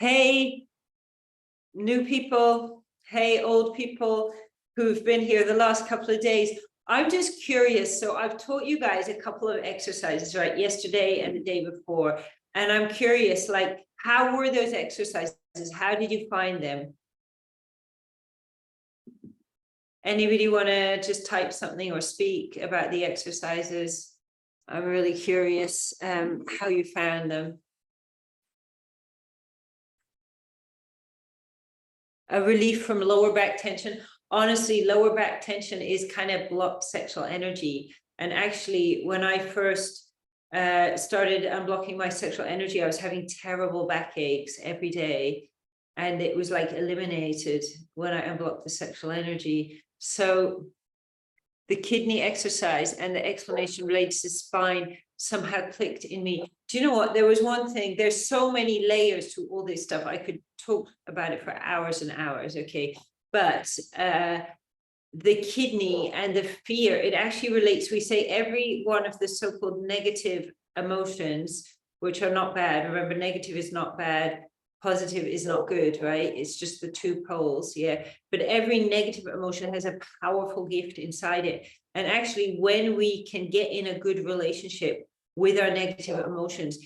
Hey, new people. Hey, old people who've been here the last couple of days. I'm just curious. So I've taught you guys a couple of exercises, right? Yesterday and the day before. And I'm curious, like, how were those exercises? How did you find them? Anybody want to just type something or speak about the exercises? I'm really curious how you found them. A relief from lower back tension. Honestly, lower back tension is kind of blocked sexual energy. And actually, when I first started unblocking my sexual energy, I was having terrible backaches every day. And it was like eliminated when I unblocked the sexual energy. So the kidney exercise and the explanation related to spine somehow clicked in me. Do you know what? There was one thing, there's so many layers to all this stuff. I could talk about it for hours and hours, okay? But the kidney and the fear, it actually relates. We say every one of the so-called negative emotions, which are not bad. Remember, negative is not bad. Positive is not good, right? It's just the two poles, yeah. But every negative emotion has a powerful gift inside it. And actually, when we can get in a good relationship with our negative emotions,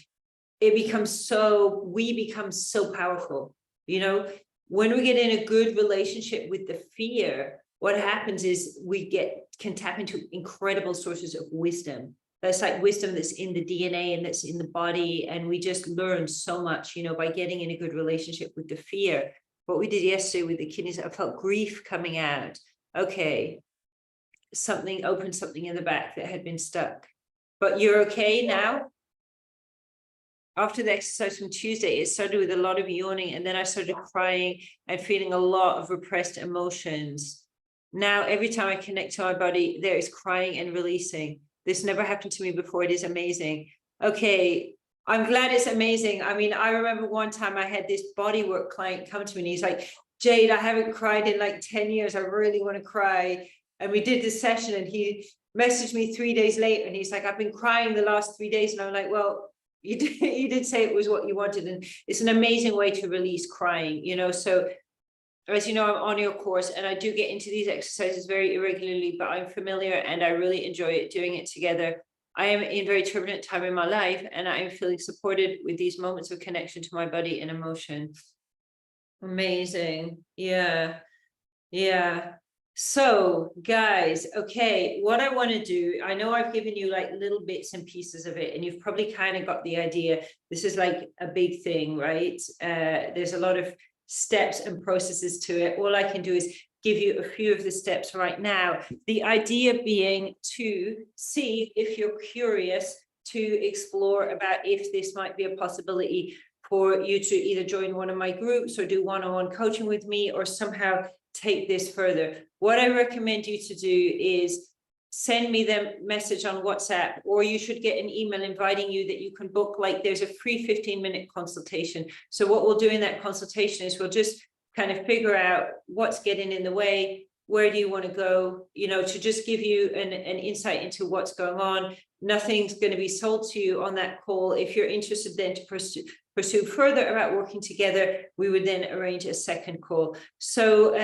we become so powerful. You know, when we get in a good relationship with the fear, what happens is we can tap into incredible sources of wisdom. That's like wisdom that's in the DNA and that's in the body. And we just learn so much, you know, by getting in a good relationship with the fear. What we did yesterday with the kidneys, I felt grief coming out. Okay, something opened something in the back that had been stuck. But you're okay now? After the exercise from Tuesday, it started with a lot of yawning, and then I started crying and feeling a lot of repressed emotions. Now, every time I connect to my body, there is crying and releasing. This never happened to me before. It is amazing. Okay, I'm glad it's amazing. I mean, I remember one time I had this bodywork client come to me and he's like, Jade, I haven't cried in like 10 years. I really want to cry. And we did this session and he messaged me 3 days later and he's like, I've been crying the last 3 days. And I'm like, well, you did say it was what you wanted. And it's an amazing way to release crying, you know. So as you know, I'm on your course and I do get into these exercises very irregularly, but I'm familiar and I really enjoy it, doing it together. I am in a very turbulent time in my life and I am feeling supported with these moments of connection to my body and emotion. Amazing. Yeah. Yeah. So guys, okay, what I want to do, I know I've given you like little bits and pieces of it and you've probably kind of got the idea. This is like a big thing, right? There's a lot of steps and processes to it. All I can do is give you a few of the steps right now. The idea being to see if you're curious to explore about if this might be a possibility for you to either join one of my groups or do one-on-one coaching with me or somehow take this further. What I recommend you to do is send me the message on WhatsApp, or you should get an email inviting you that you can book, like there's a free 15-minute consultation. So what we'll do in that consultation is we'll just kind of figure out what's getting in the way, where do you want to go, you know, to just give you an insight into what's going on. Nothing's going to be sold to you on that call. If you're interested then to pursue further about working together, we would then arrange a second call. So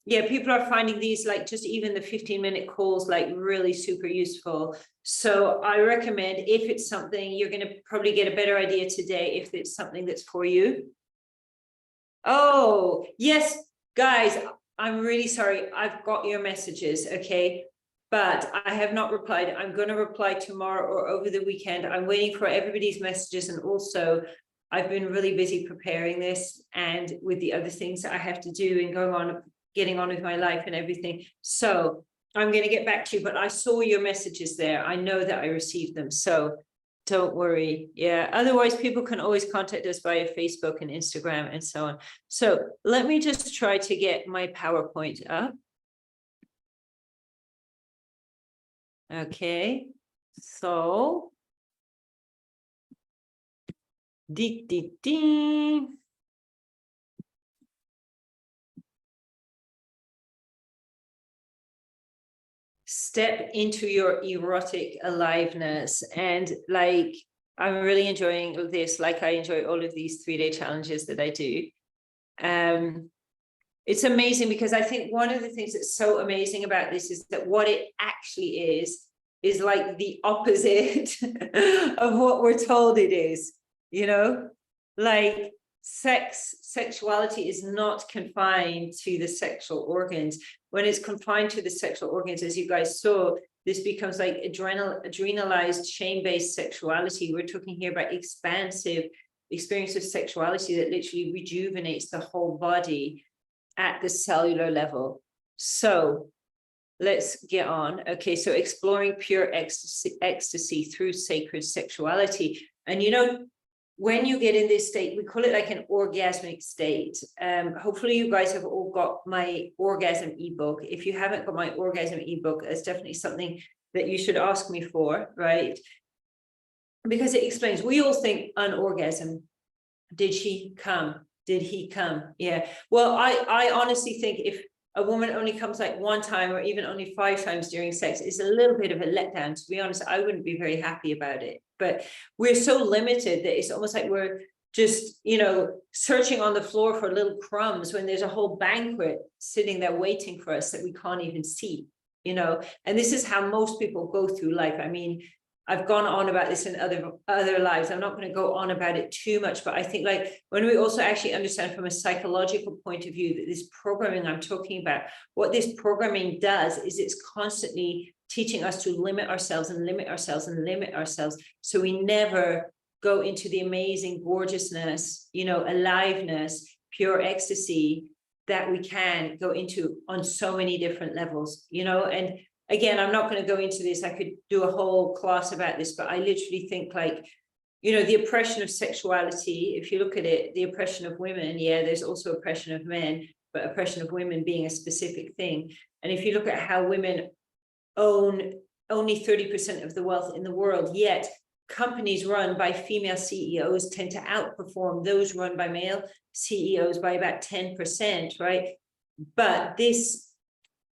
yeah, people are finding these, like just even the 15-minute calls, like really super useful. So I recommend, if it's something, you're going to probably get a better idea today if it's something that's for you. Oh, yes, guys, I'm really sorry. I've got your messages, okay? But I have not replied. I'm going to reply tomorrow or over the weekend. I'm waiting for everybody's messages. And also, I've been really busy preparing this and with the other things that I have to do and going on, getting on with my life and everything. So I'm going to get back to you, but I saw your messages there. I know that I received them. So don't worry. Yeah. Otherwise, people can always contact us via Facebook and Instagram and so on. So let me just try to get my PowerPoint up. Okay. So step into your erotic aliveness. And like, I'm really enjoying this, like I enjoy all of these 3-day challenges that I do. It's amazing because I think one of the things that's so amazing about this is that what it actually is like the opposite of what we're told it is, you know, like sexuality is not confined to the sexual organs. When it's confined to the sexual organs, as you guys saw, this becomes like adrenalized shame-based sexuality. We're talking here about expansive experience of sexuality that literally rejuvenates the whole body at the cellular level. So let's get on. Okay, so exploring pure ecstasy through sacred sexuality. And you know, when you get in this state, we call it like an orgasmic state. Hopefully you guys have all got my orgasm ebook. If you haven't got my orgasm ebook, it's definitely something that you should ask me for, right? Because it explains, we all think an orgasm. Did she come? Did he come? Yeah. Well, I honestly think if a woman only comes like one time or even only 5 times during sex, it's a little bit of a letdown. To be honest, I wouldn't be very happy about it. But we're so limited that it's almost like we're just, you know, searching on the floor for little crumbs when there's a whole banquet sitting there waiting for us that we can't even see, you know. And this is how most people go through life. I mean, I've gone on about this in other lives. I'm not going to go on about it too much, but I think like when we also actually understand from a psychological point of view that this programming I'm talking about, what this programming does is it's constantly teaching us to limit ourselves and limit ourselves and limit ourselves. So we never go into the amazing gorgeousness, you know, aliveness, pure ecstasy that we can go into on so many different levels, you know. And again, I'm not going to go into this. I could do a whole class about this, but I literally think like, you know, the oppression of sexuality, if you look at it, the oppression of women, yeah, there's also oppression of men, but oppression of women being a specific thing. And if you look at how women own only 30% of the wealth in the world, yet companies run by female CEOs tend to outperform those run by male CEOs by about 10%, right? But this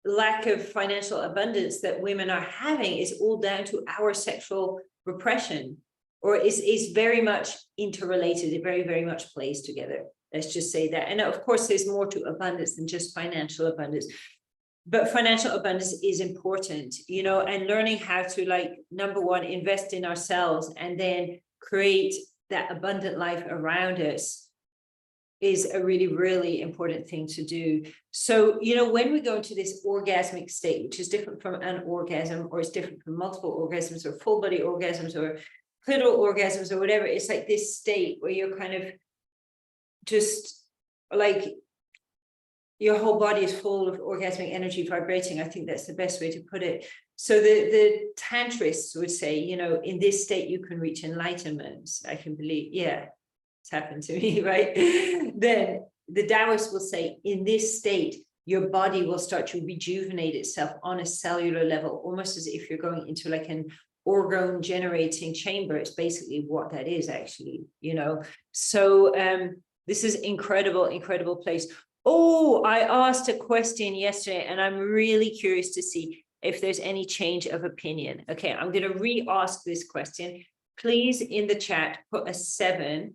lack of financial abundance that women are having is all down to our sexual repression, or is very much interrelated. It very, very much plays together. Let's just say that. And of course, there's more to abundance than just financial abundance. But financial abundance is important, you know, and learning how to, like, number one, invest in ourselves and then create that abundant life around us is a really, really important thing to do. So, you know, when we go into this orgasmic state, which is different from an orgasm, or it's different from multiple orgasms or full body orgasms or clitoral orgasms or whatever, it's like this state where you're kind of just like your whole body is full of orgasmic energy vibrating. I think that's the best way to put it. So the tantrists would say, you know, in this state, you can reach enlightenment. I can believe, yeah, it's happened to me, right? Then the Taoists will say, in this state, your body will start to rejuvenate itself on a cellular level, almost as if you're going into like an orgone generating chamber. It's basically what that is actually, you know. So this is incredible, incredible place. Oh, I asked a question yesterday and I'm really curious to see if there's any change of opinion. Okay, I'm going to re-ask this question. Please, in the chat, put a 7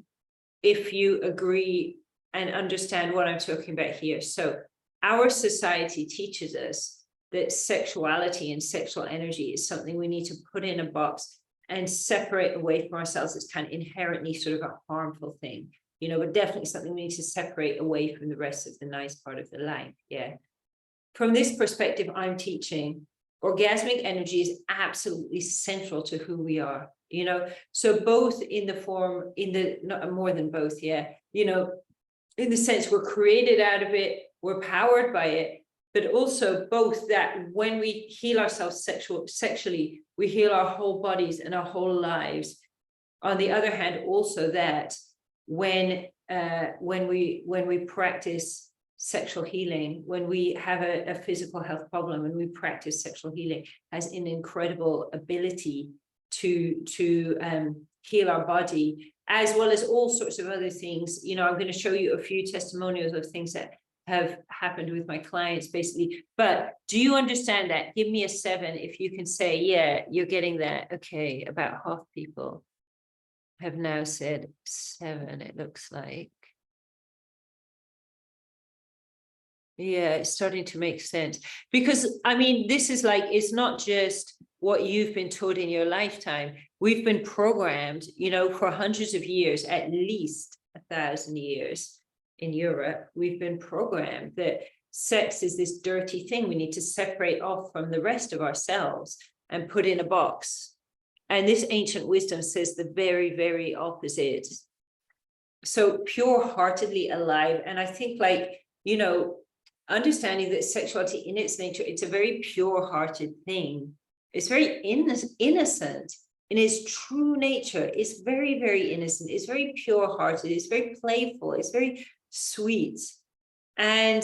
if you agree and understand what I'm talking about here. So our society teaches us that sexuality and sexual energy is something we need to put in a box and separate away from ourselves. It's kind of inherently sort of a harmful thing, you know, but definitely something we need to separate away from the rest of the nice part of the life. Yeah. From this perspective, I'm teaching orgasmic energy is absolutely central to who we are, you know. So both in the form, in the, not more than both, yeah, you know, in the sense we're created out of it, we're powered by it, but also both that when we heal ourselves sexually, we heal our whole bodies and our whole lives. On the other hand, also that when we practice sexual healing, when we have a physical health problem and we practice sexual healing, has an incredible ability to heal our body, as well as all sorts of other things. You know, I'm going to show you a few testimonials of things that have happened with my clients, basically. But do you understand that? Give me a 7 if you can say, yeah, you're getting that. Okay, about half people. have now said 7, it looks like. Yeah, it's starting to make sense. Because, I mean, this is like, it's not just what you've been taught in your lifetime. We've been programmed, you know, for hundreds of years, at least 1,000 years in Europe. We've been programmed that sex is this dirty thing we need to separate off from the rest of ourselves and put in a box. And this ancient wisdom says the very, very opposite. So pure-heartedly alive. And I think, like, you know, understanding that sexuality in its nature, it's a very pure-hearted thing. It's very innocent in its true nature. It's very, very innocent. It's very pure-hearted. It's very playful. It's very sweet. And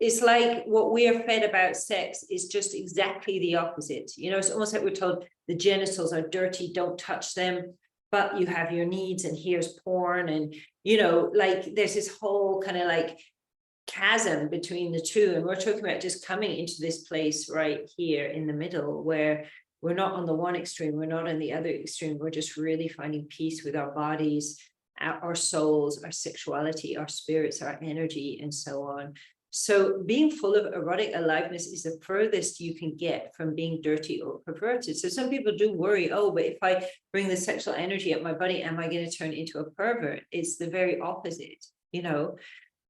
it's like what we are fed about sex is just exactly the opposite. You know, it's almost like we're told the genitals are dirty, don't touch them, but you have your needs, and here's porn. And, you know, like there's this whole kind of like chasm between the two. And we're talking about just coming into this place right here in the middle, where we're not on the one extreme, we're not on the other extreme. We're just really finding peace with our bodies, our souls, our sexuality, our spirits, our energy, and so on. So being full of erotic aliveness is the furthest you can get from being dirty or perverted. So some people do worry, oh, but if I bring the sexual energy up my body, am I going to turn into a pervert? It's the very opposite. You know,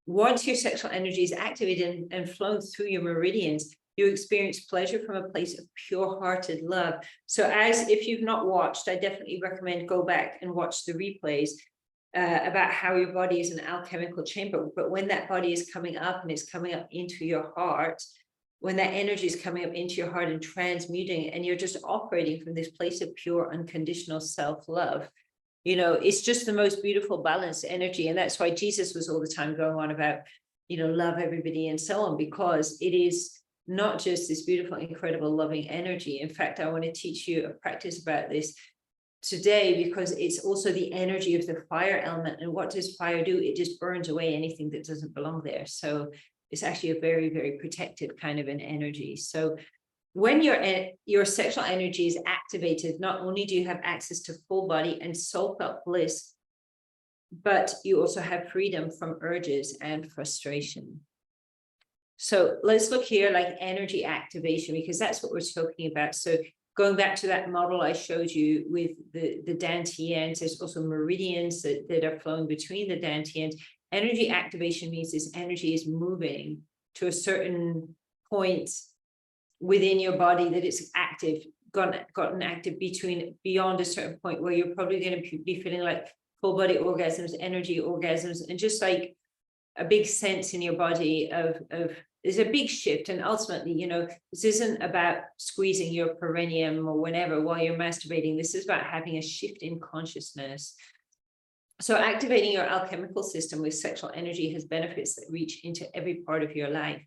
once your sexual energy is activated and flown through your meridians, you experience pleasure from a place of pure-hearted love. So as if you've not watched, I definitely recommend go back and watch the replays about how your body is an alchemical chamber. But when that body is coming up and it's coming up into your heart, when that energy is coming up into your heart and transmuting it, and you're just operating from this place of pure, unconditional self-love, you know, it's just the most beautiful balanced energy. And that's why Jesus was all the time going on about, you know, love everybody and so on, because it is not just this beautiful, incredible, loving energy. In fact, I want to teach you a practice about this today, because it's also the energy of the fire element. And what does fire do? It just burns away anything that doesn't belong there. So it's actually a very, very protected kind of an energy. So when your sexual energy is activated, not only do you have access to full body and soul felt bliss, but you also have freedom from urges and frustration. So let's look here, like energy activation, because that's what we're talking about. So going back to that model I showed you with the dantians, there's also meridians that are flowing between the dantians. Energy activation means this energy is moving to a certain point within your body, that it's active, gotten active beyond a certain point where you're probably going to be feeling like full body orgasms, energy orgasms, and just like a big sense in your body of there's a big shift. And ultimately, you know, this isn't about squeezing your perineum or whenever while you're masturbating. This is about having a shift in consciousness. So activating your alchemical system with sexual energy has benefits that reach into every part of your life.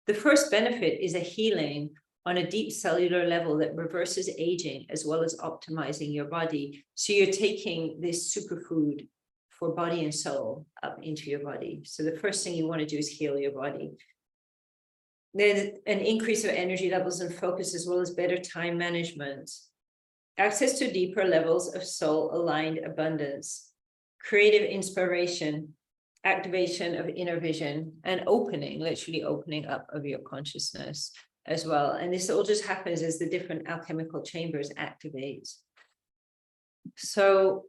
The first benefit is a healing on a deep cellular level that reverses aging as well as optimizing your body. So you're taking this superfood for body and soul up into your body. So the first thing you want to do is heal your body. Then an increase of energy levels and focus, as well as better time management. Access to deeper levels of soul-aligned abundance. Creative inspiration. Activation of inner vision, and opening, literally opening up of your consciousness as well. And this all just happens as the different alchemical chambers activate. So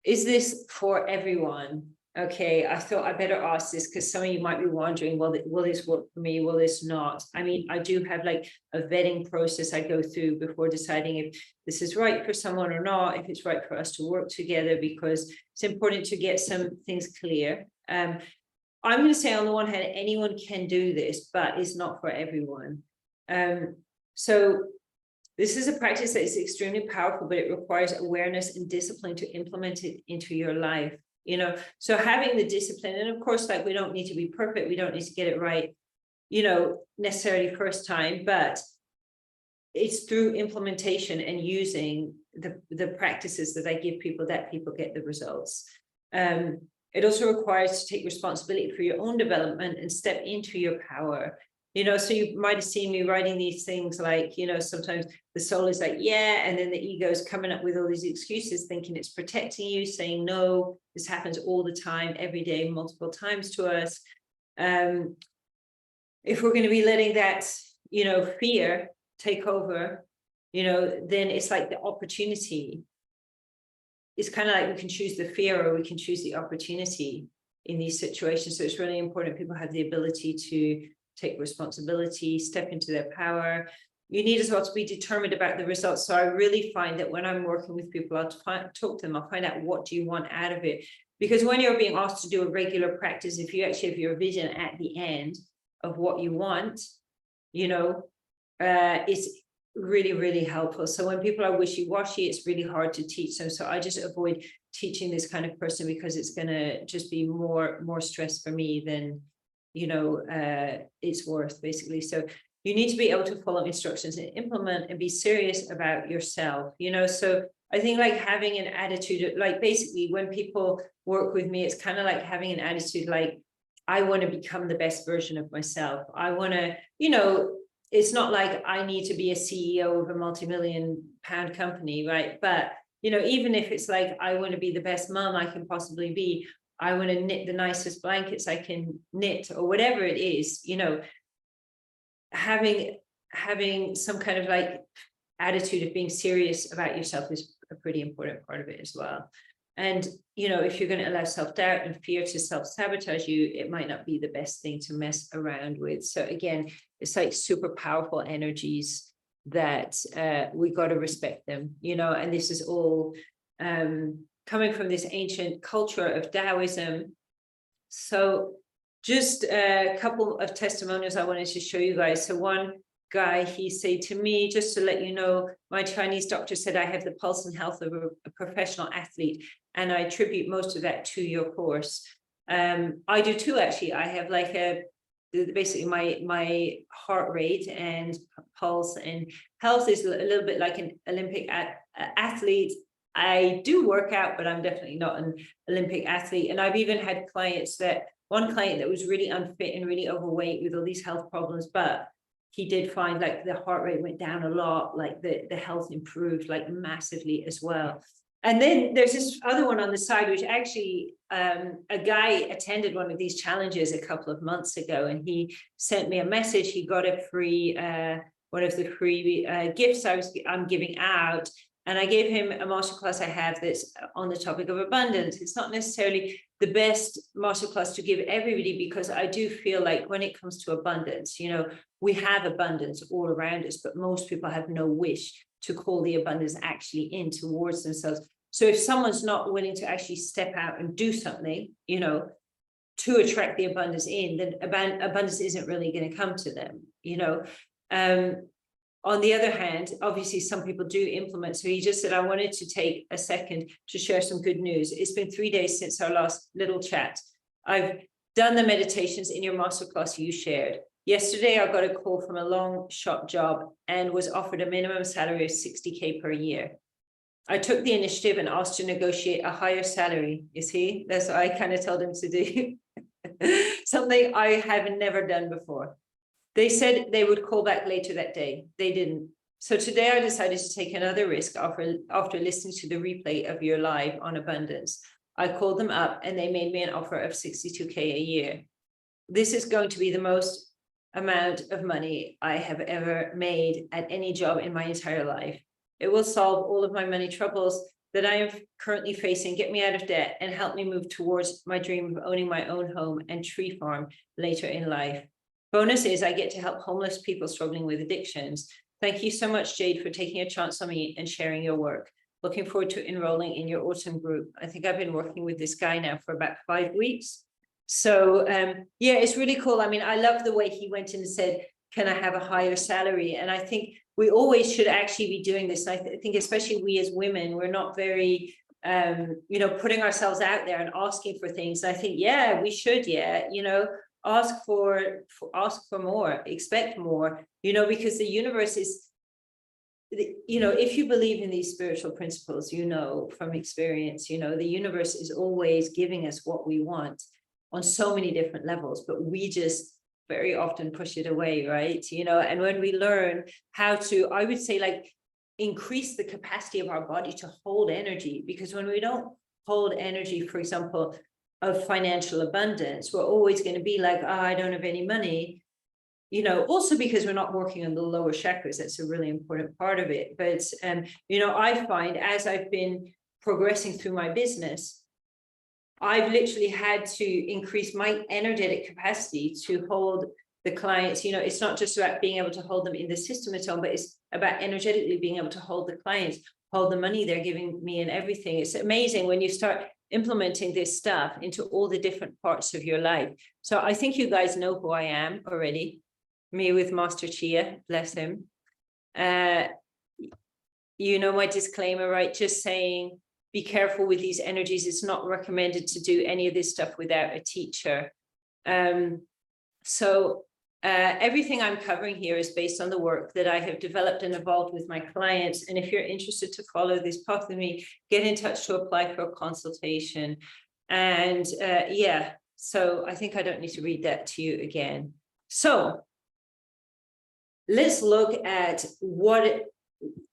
is this for everyone? Okay, I thought I better ask this because some of you might be wondering, well, will this work for me? Will this not? I mean, I do have like a vetting process I go through before deciding if this is right for someone or not, if it's right for us to work together, because it's important to get some things clear. I'm going to say on the one hand, anyone can do this, but it's not for everyone. So this is a practice that is extremely powerful, but it requires awareness and discipline to implement it into your life. You know, so having the discipline, and of course, like we don't need to be perfect, we don't need to get it right, you know, necessarily first time, but it's through implementation and using the practices that I give people that people get the results. It also requires to take responsibility for your own development and step into your power. You know, so you might have seen me writing these things like, you know, sometimes the soul is like, yeah, and then the ego is coming up with all these excuses, thinking it's protecting you, saying, no, this happens all the time, every day, multiple times to us. If we're going to be letting that, you know, fear take over, you know, then it's like the opportunity. It's kind of like we can choose the fear or we can choose the opportunity in these situations. So it's really important people have the ability to take responsibility, step into their power. You need as well to be determined about the results. So I really find that when I'm working with people, I'll talk to them, I'll find out what do you want out of it. Because when you're being asked to do a regular practice, if you actually have your vision at the end of what you want, you know, it's really, really helpful. So when people are wishy-washy, it's really hard to teach them. So I just avoid teaching this kind of person because it's going to just be more stress for me than, you know, it's worth, basically. So you need to be able to follow instructions and implement and be serious about yourself, you know. So I think like having an attitude, like basically when people work with me, it's kind of like having an attitude like, I want to become the best version of myself. I want to, you know, it's not like I need to be a CEO of a multi-million-pound company, right? But, you know, even if it's like, I want to be the best mom I can possibly be, I want to knit the nicest blankets I can knit, or whatever it is, you know, having some kind of like attitude of being serious about yourself is a pretty important part of it as well. And, you know, if you're going to allow self-doubt and fear to self-sabotage you, it might not be the best thing to mess around with. So again, it's like super powerful energies that we got to respect them, you know, and this is all coming from this ancient culture of Taoism. So just a couple of testimonials I wanted to show you guys. So one guy, he said to me, just to let you know, my Chinese doctor said I have the pulse and health of a professional athlete, and I attribute most of that to your course. I do too, actually. I have like basically my heart rate and pulse and health is a little bit like an Olympic athlete. I do work out, but I'm definitely not an Olympic athlete. And I've even had clients one client that was really unfit and really overweight with all these health problems, but he did find like the heart rate went down a lot, like the health improved like massively as well. And then there's this other one on the side, which actually a guy attended one of these challenges a couple of months ago, and he sent me a message. He got a free, one of the free gifts I'm giving out. And I gave him a masterclass I have that's on the topic of abundance. It's not necessarily the best masterclass to give everybody, because I do feel like when it comes to abundance, you know, we have abundance all around us, but most people have no wish to call the abundance actually in towards themselves. So if someone's not willing to actually step out and do something, you know, to attract the abundance in, then abundance isn't really going to come to them, you know. On the other hand, obviously some people do implement. So he just said, I wanted to take a second to share some good news. It's been 3 days since our last little chat. I've done the meditations in your masterclass you shared. Yesterday, I got a call from a long shot job and was offered a minimum salary of 60K per year. I took the initiative and asked to negotiate a higher salary. You see, that's what I kind of told him to do. Something I have never done before. They said they would call back later that day. They didn't. So today I decided to take another risk after listening to the replay of your live on abundance. I called them up and they made me an offer of 62K a year. This is going to be the most amount of money I have ever made at any job in my entire life. It will solve all of my money troubles that I am currently facing, get me out of debt, and help me move towards my dream of owning my own home and tree farm later in life. Bonus is I get to help homeless people struggling with addictions. Thank you so much, Jade, for taking a chance on me and sharing your work. Looking forward to enrolling in your autumn group. I think I've been working with this guy now for about 5 weeks. So yeah, it's really cool. I mean, I love the way he went in and said, can I have a higher salary? And I think we always should actually be doing this. I think especially we as women, we're not very, you know, putting ourselves out there and asking for things. I think, yeah, we should, yeah, you know, ask for more, expect more, you know, because the universe is, you know, if you believe in these spiritual principles, you know, from experience, you know, the universe is always giving us what we want on so many different levels, but we just very often push it away, right? You know, and when we learn how to, I would say, like, increase the capacity of our body to hold energy, because when we don't hold energy, for example, of financial abundance, we're always going to be like, oh, I don't have any money, you know, also because we're not working on the lower chakras. That's a really important part of it. But, you know, I find as I've been progressing through my business, I've literally had to increase my energetic capacity to hold the clients. You know, it's not just about being able to hold them in the system and so on, but it's about energetically being able to hold the clients, hold the money they're giving me and everything. It's amazing when you start implementing this stuff into all the different parts of your life. So I think you guys know who I am already. Me with Master Chia, bless him. You know my disclaimer, right? Just saying, be careful with these energies. It's not recommended to do any of this stuff without a teacher. Everything I'm covering here is based on the work that I have developed and evolved with my clients. And if you're interested to follow this path with me, get in touch to apply for a consultation. And yeah, so I think I don't need to read that to you again. So let's look at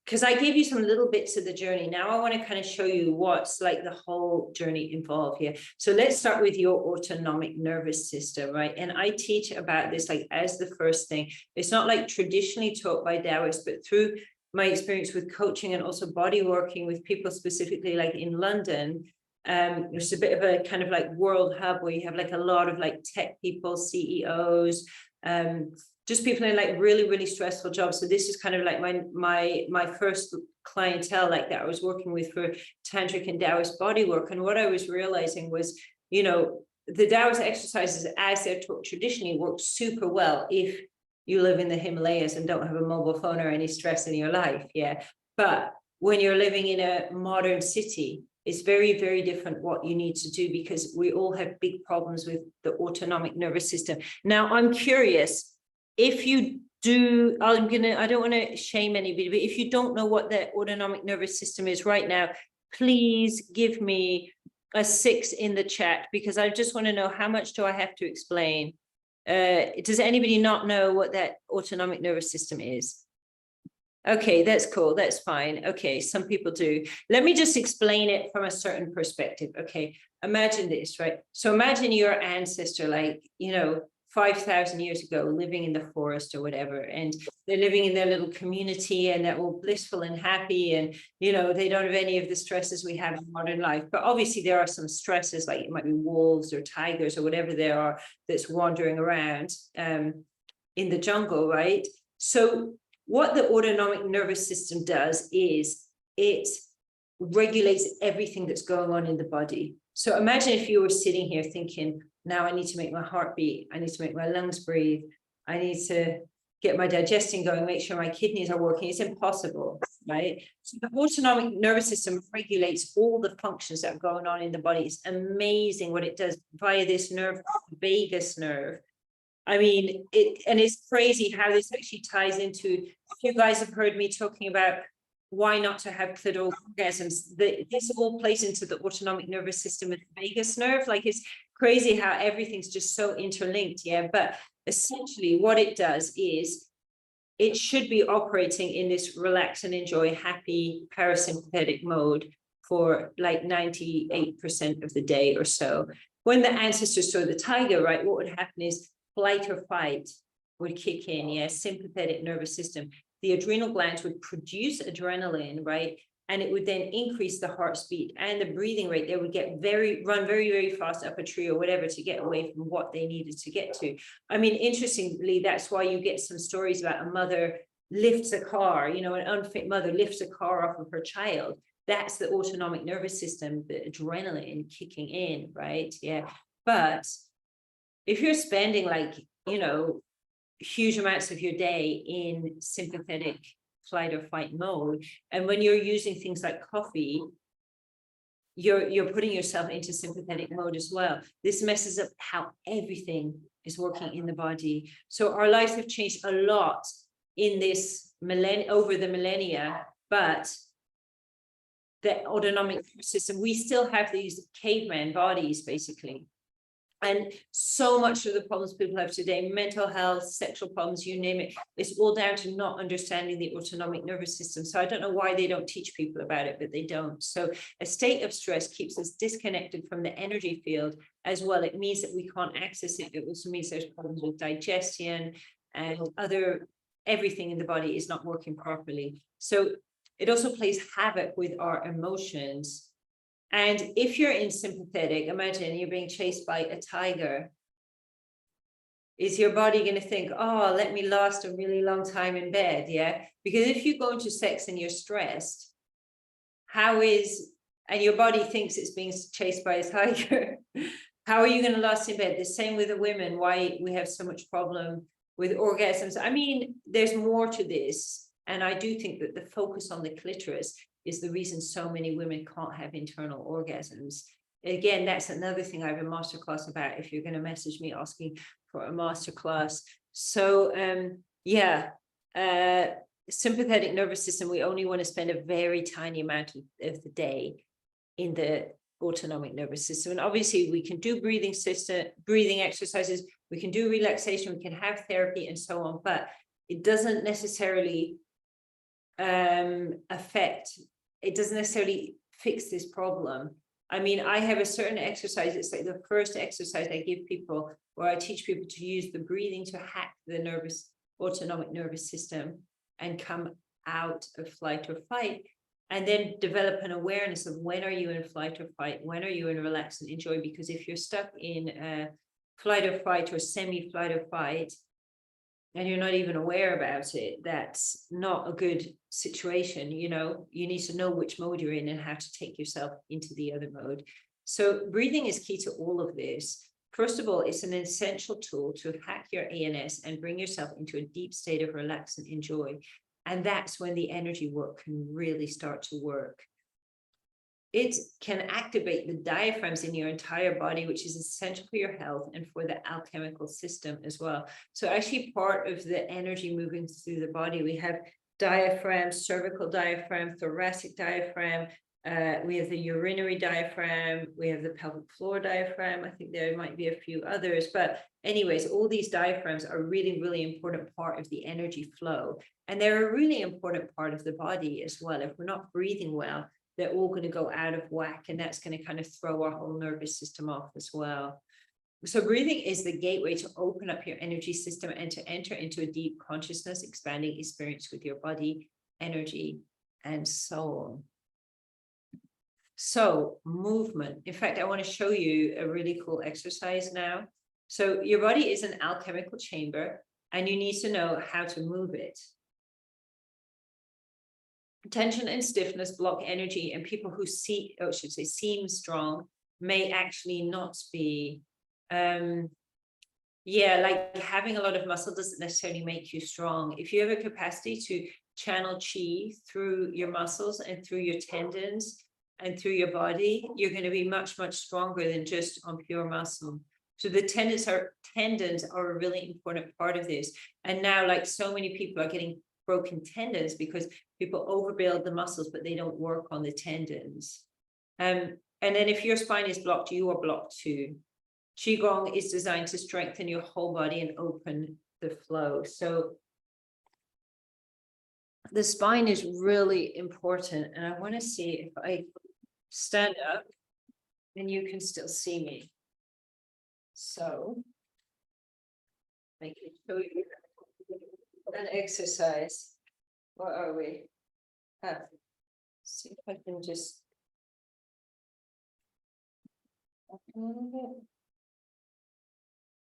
because I gave you some little bits of the journey. Now I want to kind of show you what's like the whole journey involved here. So let's start with your autonomic nervous system, right? And I teach about this like as the first thing. It's not like traditionally taught by Taoists, but through my experience with coaching and also body working with people specifically like in London, there's a bit of a kind of like world hub where you have like a lot of like tech people, CEOs, just people in like really, really stressful jobs. So this is kind of like my first clientele like that I was working with for tantric and Taoist body work. And what I was realizing was, you know, the Taoist exercises as they're taught traditionally work super well if you live in the Himalayas and don't have a mobile phone or any stress in your life. Yeah. But when you're living in a modern city, it's very, very different what you need to do, because we all have big problems with the autonomic nervous system. Now, I'm curious, if you do, I don't want to shame anybody, but if you don't know what the autonomic nervous system is right now, please give me a 6 in the chat, because I just want to know how much do I have to explain. Does anybody not know what that autonomic nervous system is? Okay, that's cool. That's fine. Okay, some people do. Let me just explain it from a certain perspective. Okay, imagine this, right? So imagine your ancestor, like, you know, 5,000 years ago, living in the forest or whatever, and they're living in their little community and they're all blissful and happy, and, you know, they don't have any of the stresses we have in modern life. But obviously there are some stresses, like it might be wolves or tigers or whatever there are that's wandering around in the jungle, right? So what the autonomic nervous system does is it regulates everything that's going on in the body. So imagine if you were sitting here thinking, now I need to make my heart beat, I need to make my lungs breathe, I need to get my digestion going, make sure my kidneys are working. It's impossible, right? So the autonomic nervous system regulates all the functions that are going on in the body. It's amazing what it does via this nerve, vagus nerve. I mean, it's crazy how this actually ties into, if you guys have heard me talking about why not to have clitoral orgasms, this all plays into the autonomic nervous system and the vagus nerve. Like, it's crazy how everything's just so interlinked. Yeah. But essentially what it does is it should be operating in this relax and enjoy happy parasympathetic mode for like 98% of the day or so. When the ancestors saw the tiger, right, what would happen is flight or fight would kick in. Yeah, sympathetic nervous system. The adrenal glands would produce adrenaline, right? And it would then increase the heart speed and the breathing rate. They would run very, very fast up a tree or whatever to get away from what they needed to get to. I mean, interestingly, that's why you get some stories about a mother lifts a car, you know, an unfit mother lifts a car off of her child. That's the autonomic nervous system, the adrenaline kicking in, right? Yeah. But if you're spending like, you know, huge amounts of your day in sympathetic flight or fight mode, and when you're using things like coffee, you're putting yourself into sympathetic mode as well. This messes up how everything is working in the body. So our lives have changed a lot in this over the millennia, but the autonomic system, we still have these caveman bodies basically. And so much of the problems people have today, mental health, sexual problems, you name it, it's all down to not understanding the autonomic nervous system. So I don't know why they don't teach people about it, but they don't. So a state of stress keeps us disconnected from the energy field as well. It means that we can't access it. It also means there's problems with digestion and everything in the body is not working properly. So it also plays havoc with our emotions. And if you're in sympathetic, imagine you're being chased by a tiger. Is your body going to think, oh, let me last a really long time in bed? Yeah. Because if you go into sex and you're stressed, and your body thinks it's being chased by a tiger, how are you going to last in bed? The same with the women, why we have so much problem with orgasms. I mean, there's more to this. And I do think that the focus on the clitoris is the reason so many women can't have internal orgasms. Again, that's another thing I have a masterclass about if you're going to message me asking for a masterclass. So sympathetic nervous system, we only want to spend a very tiny amount of the day in the autonomic nervous system. And obviously we can do breathing exercises, we can do relaxation, we can have therapy and so on, but it doesn't necessarily it doesn't necessarily fix this problem. I mean, I have a certain exercise, it's like the first exercise I give people, where I teach people to use the breathing to hack the autonomic nervous system and come out of flight or fight, and then develop an awareness of when are you in flight or fight, when are you in relax and enjoy. Because if you're stuck in flight or fight or semi-flight or fight, and you're not even aware about it, that's not a good situation. You know, you need to know which mode you're in and how to take yourself into the other mode. So breathing is key to all of this. First of all, it's an essential tool to hack your ANS and bring yourself into a deep state of relax and enjoy. And that's when the energy work can really start to work. It can activate the diaphragms in your entire body, which is essential for your health and for the alchemical system as well. So actually part of the energy moving through the body, we have diaphragm, cervical diaphragm, thoracic diaphragm, we have the urinary diaphragm, we have the pelvic floor diaphragm. I think there might be a few others, but anyways, all these diaphragms are really, really important part of the energy flow. And they're a really important part of the body as well. If we're not breathing well, they're all going to go out of whack, and that's going to kind of throw our whole nervous system off as well. So breathing is the gateway to open up your energy system and to enter into a deep consciousness, expanding experience with your body, energy, and soul. So movement. In fact, I want to show you a really cool exercise now. So your body is an alchemical chamber, and you need to know how to move it. Tension and stiffness block energy, and people who seem strong may actually not be. Like having a lot of muscle doesn't necessarily make you strong. If you have a capacity to channel chi through your muscles and through your tendons and through your body, you're going to be much, much stronger than just on pure muscle. So the tendons are a really important part of this. And now, like, so many people are getting broken tendons because people overbuild the muscles, but they don't work on the tendons. And then if your spine is blocked, you are blocked too. Qigong is designed to strengthen your whole body and open the flow. So the spine is really important. And I want to see if I stand up and you can still see me. So I can show you an exercise. Where are we? See if I can just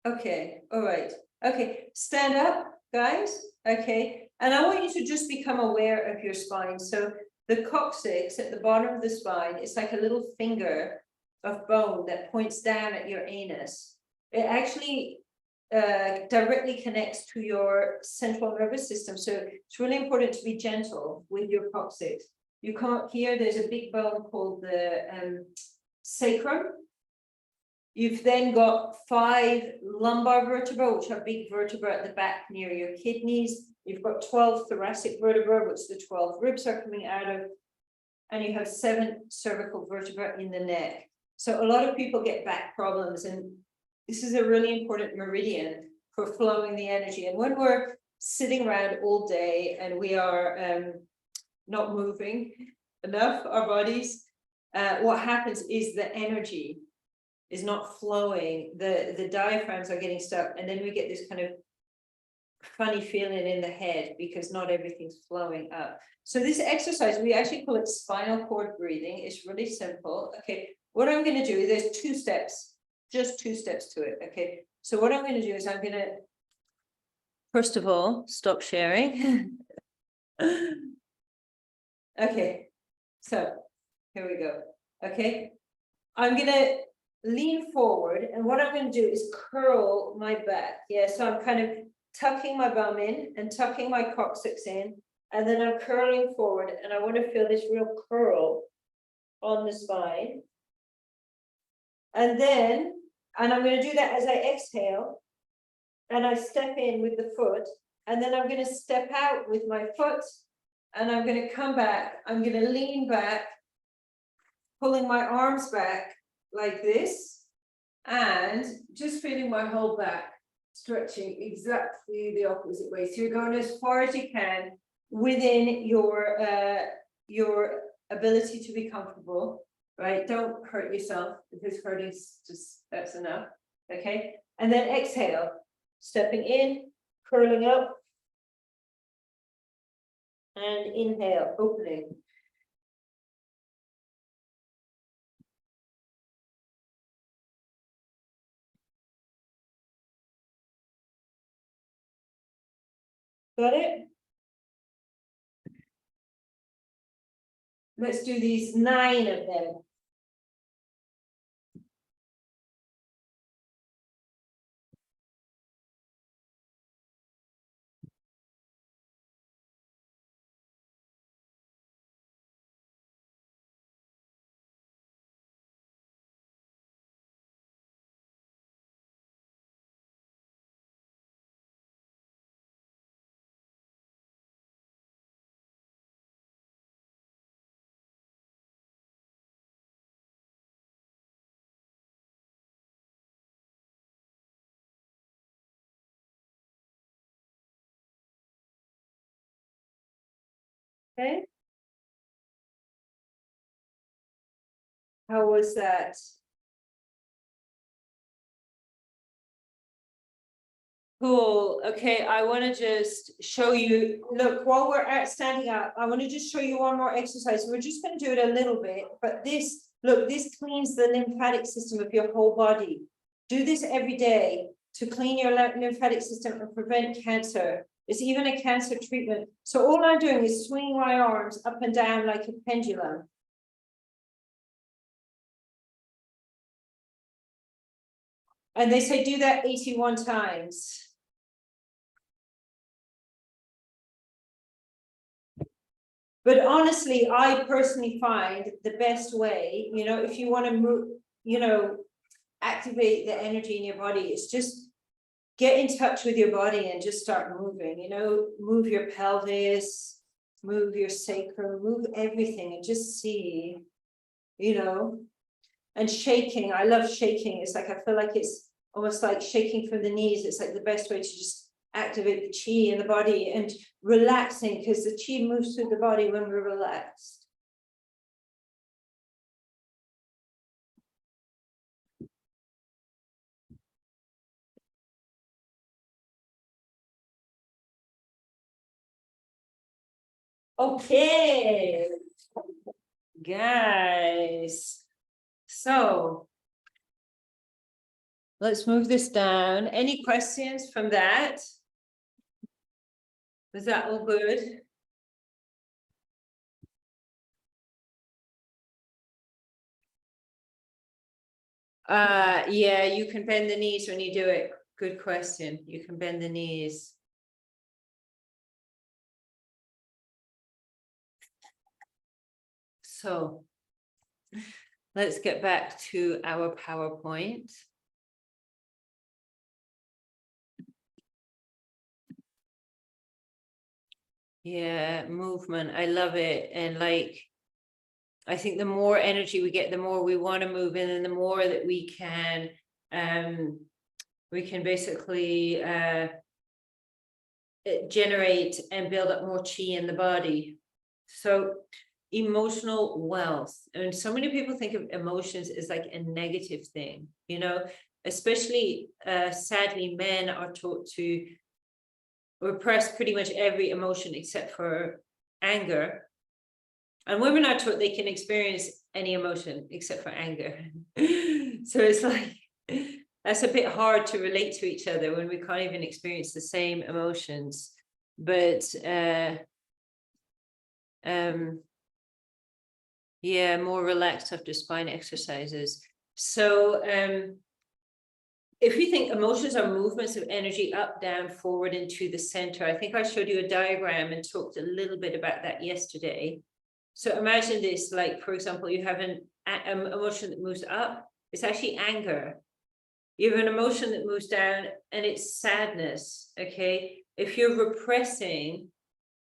okay, all right. Okay, stand up, guys. Okay, and I want you to just become aware of your spine. So the coccyx at the bottom of the spine is like a little finger of bone that points down at your anus. It actually directly connects to your central nervous system. So it's really important to be gentle with your coccyx. You can't hear, there's a big bone called the sacrum. You've then got 5 lumbar vertebrae, which are big vertebrae at the back near your kidneys. You've got 12 thoracic vertebrae, which the 12 ribs are coming out of. And you have 7 cervical vertebrae in the neck. So a lot of people get back problems, and this is a really important meridian for flowing the energy. And when we're sitting around all day and we are not moving enough, our bodies, what happens is the energy is not flowing, the diaphragms are getting stuck, and then we get this kind of funny feeling in the head because not everything's flowing up. So this exercise, we actually call it spinal cord breathing. It's really simple. Okay, what I'm going to do, there's 2 steps, just 2 steps to it. Okay, so what I'm going to do is I'm going to, first of all, stop sharing. Okay, so here we go. Okay, I'm going to lean forward, and what I'm going to do is curl my back. Yeah, so I'm kind of tucking my bum in and tucking my coccyx in, and then I'm curling forward, and I want to feel this real curl on the spine. And I'm going to do that as I exhale, and I step in with the foot, and then I'm going to step out with my foot, and I'm going to come back. I'm going to lean back, pulling my arms back like this, and just feeling my whole back stretching exactly the opposite way. So you're going as far as you can within your ability to be comfortable, right? Don't hurt yourself. If it's hurting, just that's enough. Okay, and then exhale, stepping in, curling up, and inhale, opening. Got it? Let's do these 9 of them. Okay. How was that? Cool. Okay, I want to just show you, look, while we're standing up, I want to just show you one more exercise. We're just going to do it a little bit, but this, look, this cleans the lymphatic system of your whole body. Do this every day to clean your lymphatic system and prevent cancer. It's even a cancer treatment. So all I'm doing is swinging my arms up and down like a pendulum. And they say do that 81 times. But honestly, I personally find the best way, you know, if you want to move, you know, activate the energy in your body, is just get in touch with your body and just start moving, you know, move your pelvis, move your sacrum, move everything, and just see, you know, and shaking. I love shaking. It's like, I feel like it's almost like shaking from the knees. It's like the best way to just activate the chi in the body, and relaxing, because the chi moves through the body when we're relaxed. Okay, guys, so let's move this down. Any questions from that? Was that all good? Yeah, you can bend the knees when you do it. Good question. You can bend the knees. So let's get back to our PowerPoint. Yeah, movement. I love it. And like, I think the more energy we get, the more we want to move in, and the more that we can we can basically generate and build up more chi in the body. So emotional wealth, and so many people think of emotions as like a negative thing, you know, especially sadly, men are taught to repress pretty much every emotion except for anger. And women are taught they can experience any emotion except for anger. So it's like, that's a bit hard to relate to each other when we can't even experience the same emotions. But yeah, more relaxed after spine exercises. So if you think emotions are movements of energy up, down, forward, and to the center, I think I showed you a diagram and talked a little bit about that yesterday. So imagine this, like, for example, you have an emotion that moves up, it's actually anger. You have an emotion that moves down and it's sadness, okay? If you're repressing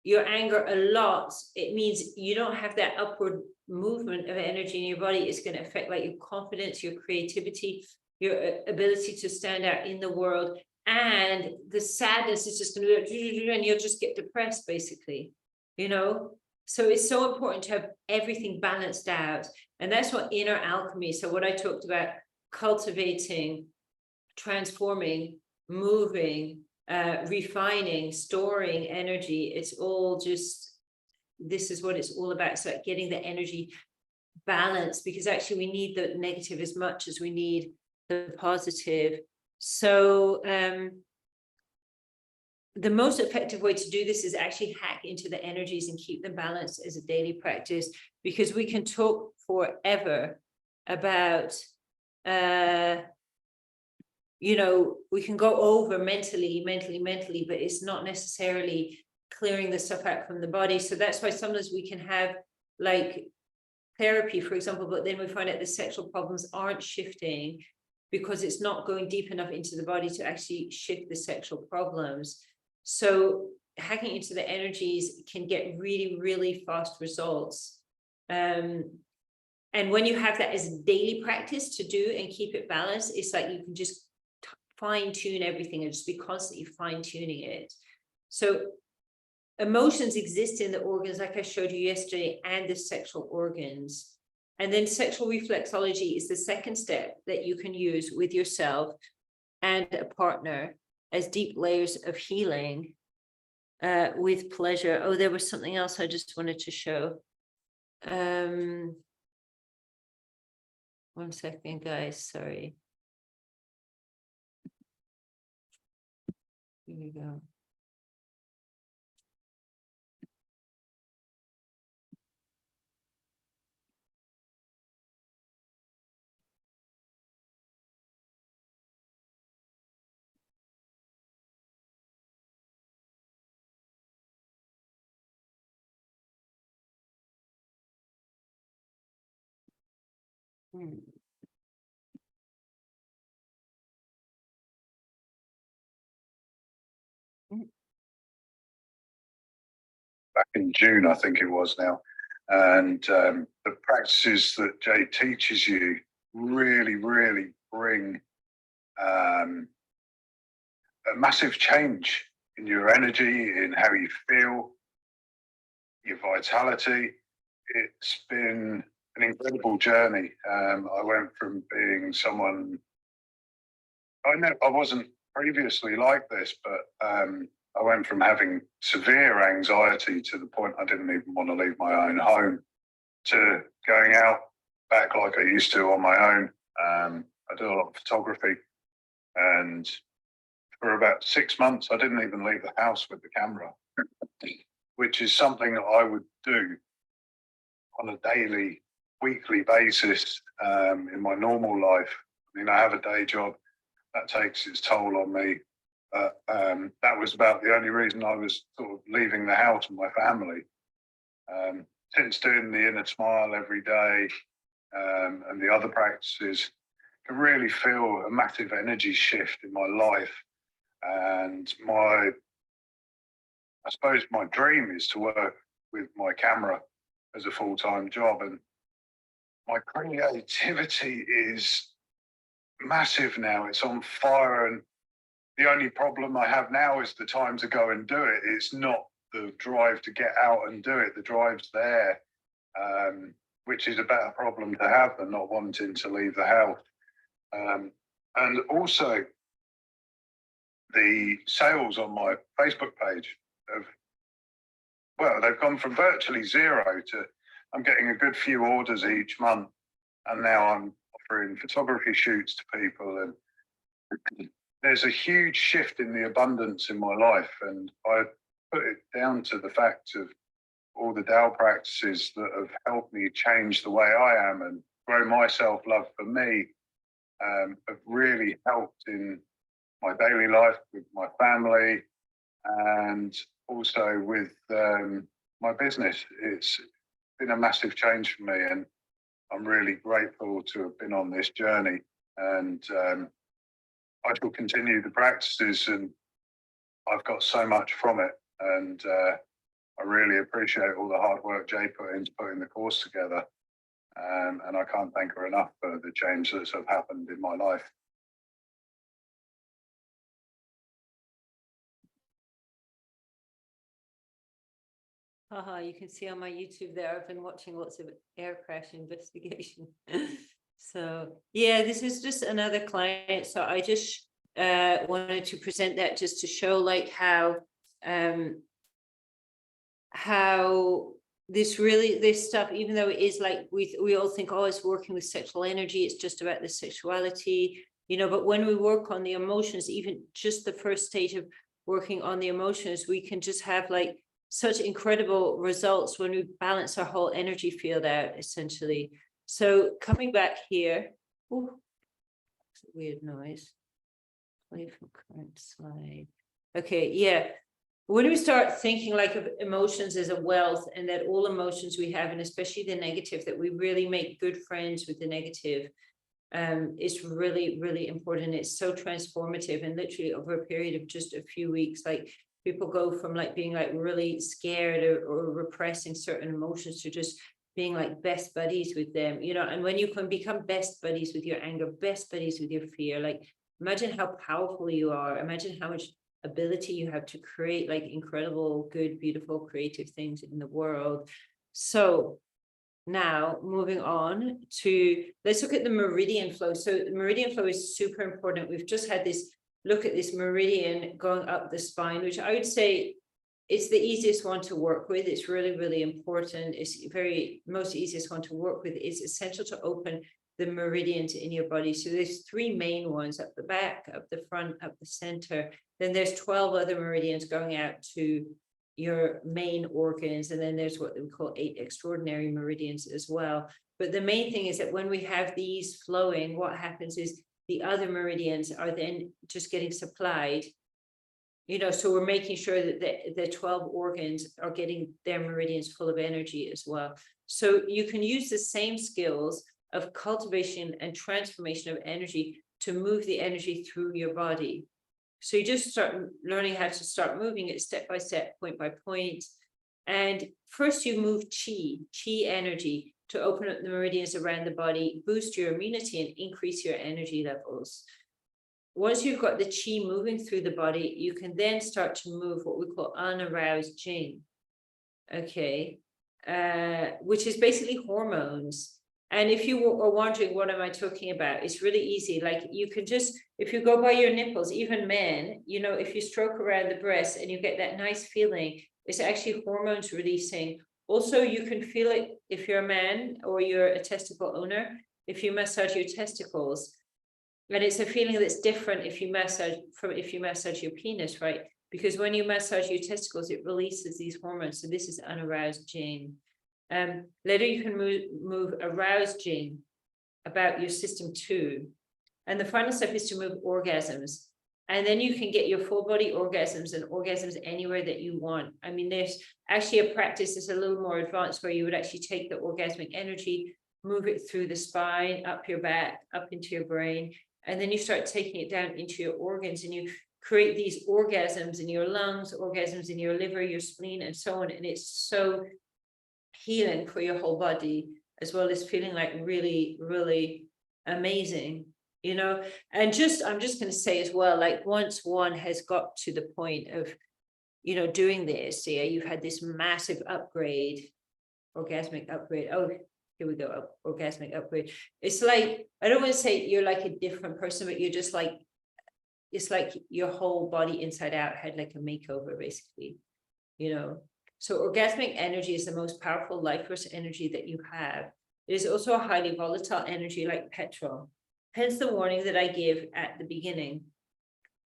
your anger a lot, it means you don't have that upward movement of energy in your body. It's going to affect like your confidence, your creativity, your ability to stand out in the world. And the sadness is just going to, and you'll just get depressed, basically, you know? So it's so important to have everything balanced out. And that's what inner alchemy. So what I talked about, cultivating, transforming, moving, refining, storing energy, it's all just, this is what it's all about. So getting the energy balance, because actually we need the negative as much as we need the positive. So the most effective way to do this is actually hack into the energies and keep them balanced as a daily practice, because we can talk forever about you know, we can go over mentally, but it's not necessarily clearing the stuff out from the body. So that's why sometimes we can have like therapy, for example, but then we find out the sexual problems aren't shifting because it's not going deep enough into the body to actually shift the sexual problems. So hacking into the energies can get really, really fast results. And when you have that as daily practice to do and keep it balanced, it's like you can just fine tune everything and just be constantly fine tuning it. So emotions exist in the organs, like I showed you yesterday, and the sexual organs. And then sexual reflexology is the second step that you can use with yourself and a partner as deep layers of healing with pleasure. Oh, there was something else I just wanted to show. 1 second, guys, sorry. Here we go. Back in June, I think it was now. And the practices that Jay teaches you really, really bring a massive change in your energy, in how you feel, your vitality. It's been an incredible journey. I went from being someone, I wasn't previously like this, but I went from having severe anxiety to the point I didn't even want to leave my own home, to going out back like I used to on my own. I do a lot of photography, and for about 6 months, I didn't even leave the house with the camera, which is something that I would do on a daily, weekly basis in my normal life. I mean, I have a day job that takes its toll on me. That was about the only reason I was sort of leaving the house with my family. Since doing the inner smile every day and the other practices, I can really feel a massive energy shift in my life. And I suppose my dream is to work with my camera as a full-time job. And my creativity is massive now. It's on fire, and the only problem I have now is the time to go and do it. It's not the drive to get out and do it. The drive's there, which is a better problem to have than not wanting to leave the house. And also, the sales on my Facebook page they've gone from virtually zero to I'm getting a good few orders each month, and now I'm offering photography shoots to people, and there's a huge shift in the abundance in my life, and I put it down to the fact of all the Tao practices that have helped me change the way I am and grow my self-love for me, have really helped in my daily life with my family and also with my business. It's been a massive change for me, and I'm really grateful to have been on this journey. And I shall continue the practices, and I've got so much from it. And I really appreciate all the hard work Jay put into putting the course together. And I can't thank her enough for the change that's have happened in my life. You can see on my YouTube there, I've been watching lots of air crash investigation. So yeah, this is just another client. So I just wanted to present that just to show like how this stuff, even though it is like we all think, oh, it's working with sexual energy, it's just about the sexuality, but when we work on the emotions, even just the first stage of working on the emotions, we can just have like such incredible results when we balance our whole energy field out, essentially. So coming back here, weird noise. Play from current slide. Okay, yeah. When we start thinking like of emotions as a wealth, and that all emotions we have, and especially the negative, that we really make good friends with the negative, is really, really important. It's so transformative, and literally over a period of just a few weeks, like people go from like being like really scared or repressing certain emotions to just being like best buddies with them, and when you can become best buddies with your anger, best buddies with your fear, like imagine how powerful you are. Imagine how much ability you have to create like incredible, good, beautiful, creative things in the world. So now moving on to, let's look at the meridian flow. So the meridian flow is super important. We've just had this look at this meridian going up the spine, which I would say it's the easiest one to work with. It's really, really important. It's most easiest one to work with. It's essential to open the meridians in your body. So there's 3 main ones: up the back, up the front, up the center. Then there's 12 other meridians going out to your main organs. And then there's what we call 8 extraordinary meridians as well. But the main thing is that when we have these flowing, what happens is the other meridians are then just getting supplied. So we're making sure that the 12 organs are getting their meridians full of energy as well. So you can use the same skills of cultivation and transformation of energy to move the energy through your body. So you just start learning how to start moving it step by step, point by point. And first you move chi energy to open up the meridians around the body, boost your immunity and increase your energy levels. Once you've got the chi moving through the body, you can then start to move what we call unaroused jing, okay, which is basically hormones. And if you are wondering what am I talking about, it's really easy. Like you can just, if you go by your nipples, even men, if you stroke around the breast and you get that nice feeling, it's actually hormones releasing. Also, you can feel it if you're a man or you're a testicle owner, if you massage your testicles. And it's a feeling that's different if you massage your penis, right? Because when you massage your testicles, it releases these hormones. So this is unaroused jing. Later you can move aroused jing about your system 2. And the final step is to move orgasms. And then you can get your full body orgasms and orgasms anywhere that you want. I mean, there's actually a practice that's a little more advanced where you would actually take the orgasmic energy, move it through the spine, up your back, up into your brain. And then you start taking it down into your organs, and you create these orgasms in your lungs, orgasms in your liver, your spleen, and so on. And it's so healing for your whole body, as well as feeling like really, really amazing. you know. And I'm just going to say as well, like once one has got to the point of, you know, doing this, yeah, you've had this massive upgrade, orgasmic upgrade. Oh, here we go, orgasmic upgrade. It's like, I don't want to say you're like a different person, but you're just like, it's like your whole body inside out had like a makeover, basically, you know. So orgasmic energy is the most powerful life force energy that you have. It is also a highly volatile energy like petrol. Hence the warning that I give at the beginning.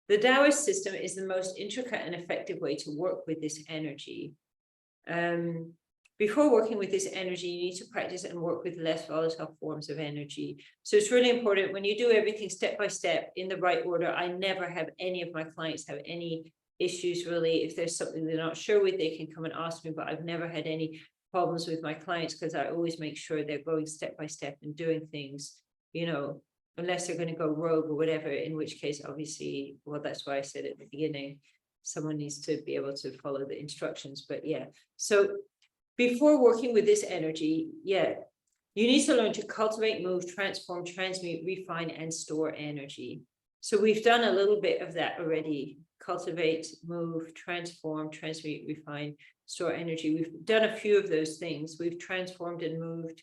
The Taoist system is the most intricate and effective way to work with this energy. Before working with this energy, you need to practice and work with less volatile forms of energy. So it's really important when you do everything step by step in the right order. I never have any of my clients have any issues really. If there's something they're not sure with, they can come and ask me, but I've never had any problems with my clients because I always make sure they're going step by step and doing things, you know, unless they're going to go rogue or whatever, in which case, obviously, well, that's why I said at the beginning, someone needs to be able to follow the instructions. But yeah, so before working with this energy, yeah, you need to learn to cultivate, move, transform, transmute, refine, and store energy. So we've done a little bit of that already. Cultivate, move, transform, transmute, refine, store energy. We've done a few of those things. We've transformed and moved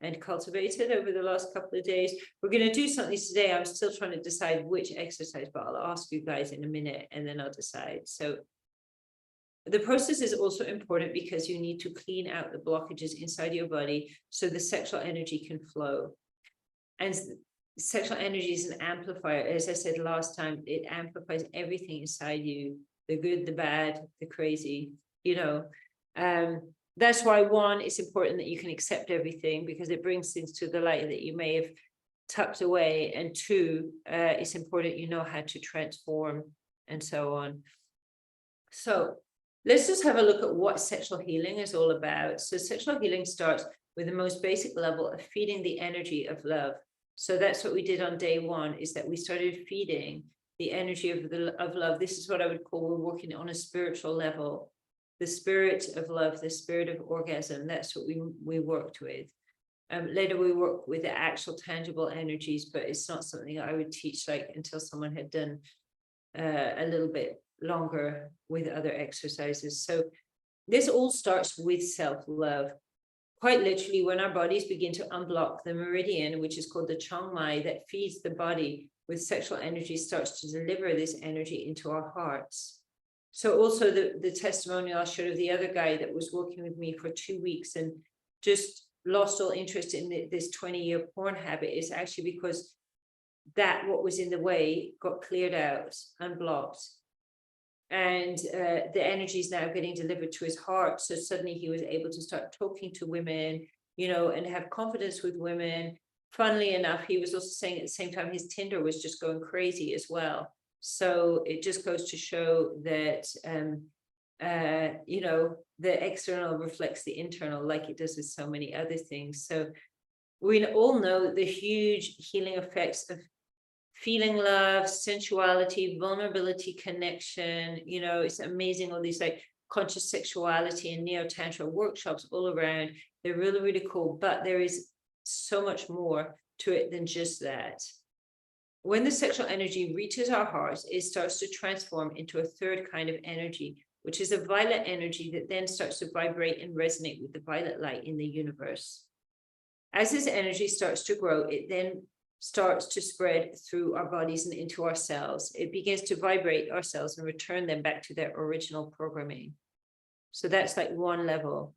and cultivated over the last couple of days. We're going to do something today. I'm still trying to decide which exercise, but I'll ask you guys in a minute and then I'll decide. So the process is also important because you need to clean out the blockages inside your body so the sexual energy can flow. And sexual energy is an amplifier. As I said last time, it amplifies everything inside you, the good, the bad, the crazy, you know. That's why one, it's important that you can accept everything because it brings things to the light that you may have tucked away. And two, it's important you know how to transform and so on. So let's just have a look at what sexual healing is all about. So sexual healing starts with the most basic level of feeding the energy of love. So that's what we did on day one, is that we started feeding the energy of love. This is what I would call, we're working on a spiritual level, the spirit of love, the spirit of orgasm. That's what we worked with. Later we work with the actual tangible energies, but it's not something I would teach like until someone had done a little bit longer with other exercises. So this all starts with self-love. Quite literally, when our bodies begin to unblock the meridian, which is called the Chong Mai, that feeds the body with sexual energy, starts to deliver this energy into our hearts. So also the testimonial I showed of the other guy that was working with me for 2 weeks and just lost all interest in this 20-year porn habit is actually because that what was in the way got cleared out, unblocked. And the energy is now getting delivered to his heart. So suddenly he was able to start talking to women, you know, and have confidence with women. Funnily enough, he was also saying at the same time, his Tinder was just going crazy as well. So it just goes to show that, you know, the external reflects the internal, like it does with so many other things. So we all know the huge healing effects of feeling love, sensuality, vulnerability, connection. You know, it's amazing, all these like conscious sexuality and neo-tantra workshops all around. They're really, really cool, but there is so much more to it than just that. When the sexual energy reaches our hearts, it starts to transform into a third kind of energy, which is a violet energy that then starts to vibrate and resonate with the violet light in the universe. As this energy starts to grow, it then starts to spread through our bodies and into our cells. It begins to vibrate our cells and return them back to their original programming. So that's like one level.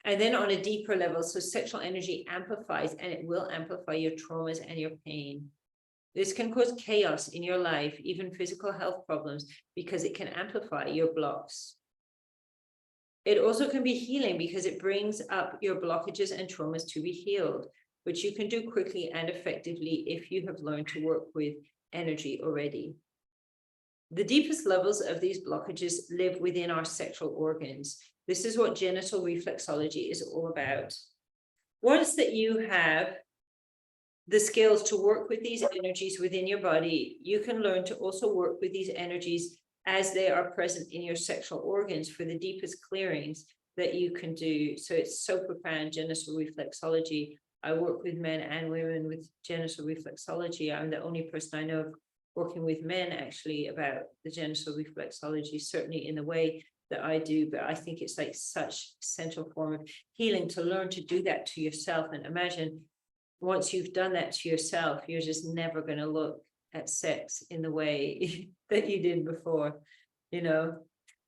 And then on a deeper level, so sexual energy amplifies, and it will amplify your traumas and your pain. This can cause chaos in your life, even physical health problems, because it can amplify your blocks. It also can be healing because it brings up your blockages and traumas to be healed, which you can do quickly and effectively if you have learned to work with energy already. The deepest levels of these blockages live within our sexual organs. This is what genital reflexology is all about. Once that you have the skills to work with these energies within your body, you can learn to also work with these energies as they are present in your sexual organs for the deepest clearings that you can do. So it's so profound, genital reflexology. I work with men and women with genital reflexology. I'm the only person I know of working with men actually about the genital reflexology, certainly in the way that I do, but I think it's like such central form of healing to learn to do that to yourself. And imagine once you've done that to yourself, you're just never going to look at sex in the way that you did before, you know.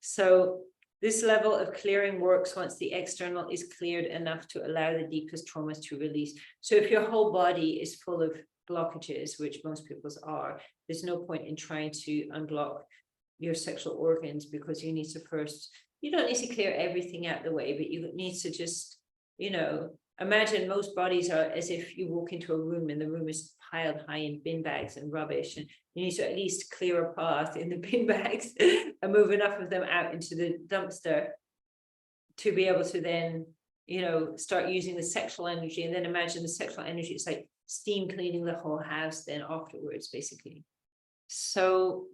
So this level of clearing works once the external is cleared enough to allow the deepest traumas to release. So if your whole body is full of blockages, which most people's are, there's no point in trying to unblock your sexual organs, because you need to first, you don't need to clear everything out the way, but you need to just, you know, imagine most bodies are as if you walk into a room and the room is piled high in bin bags and rubbish, and you need to at least clear a path in the bin bags and move enough of them out into the dumpster to be able to then, you know, start using the sexual energy. And then imagine the sexual energy, it's like steam cleaning the whole house then afterwards, basically. So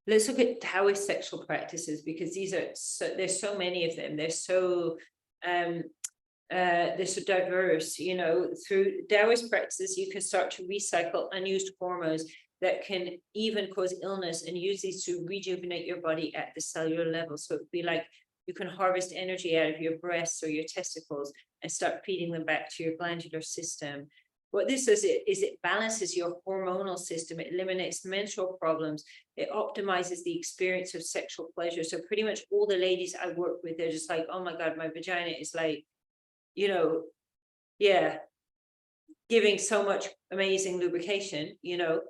let's look at Taoist sexual practices, because these are so, there's so many of them. They're so diverse, you know. Through Taoist practices, you can start to recycle unused hormones that can even cause illness, and use these to rejuvenate your body at the cellular level. So it'd be like you can harvest energy out of your breasts or your testicles and start feeding them back to your glandular system. What this does is it balances your hormonal system. It eliminates menstrual problems. It optimizes the experience of sexual pleasure. So pretty much all the ladies I work with, they're just like, oh my God, my vagina is like, you know, yeah, giving so much amazing lubrication, you know,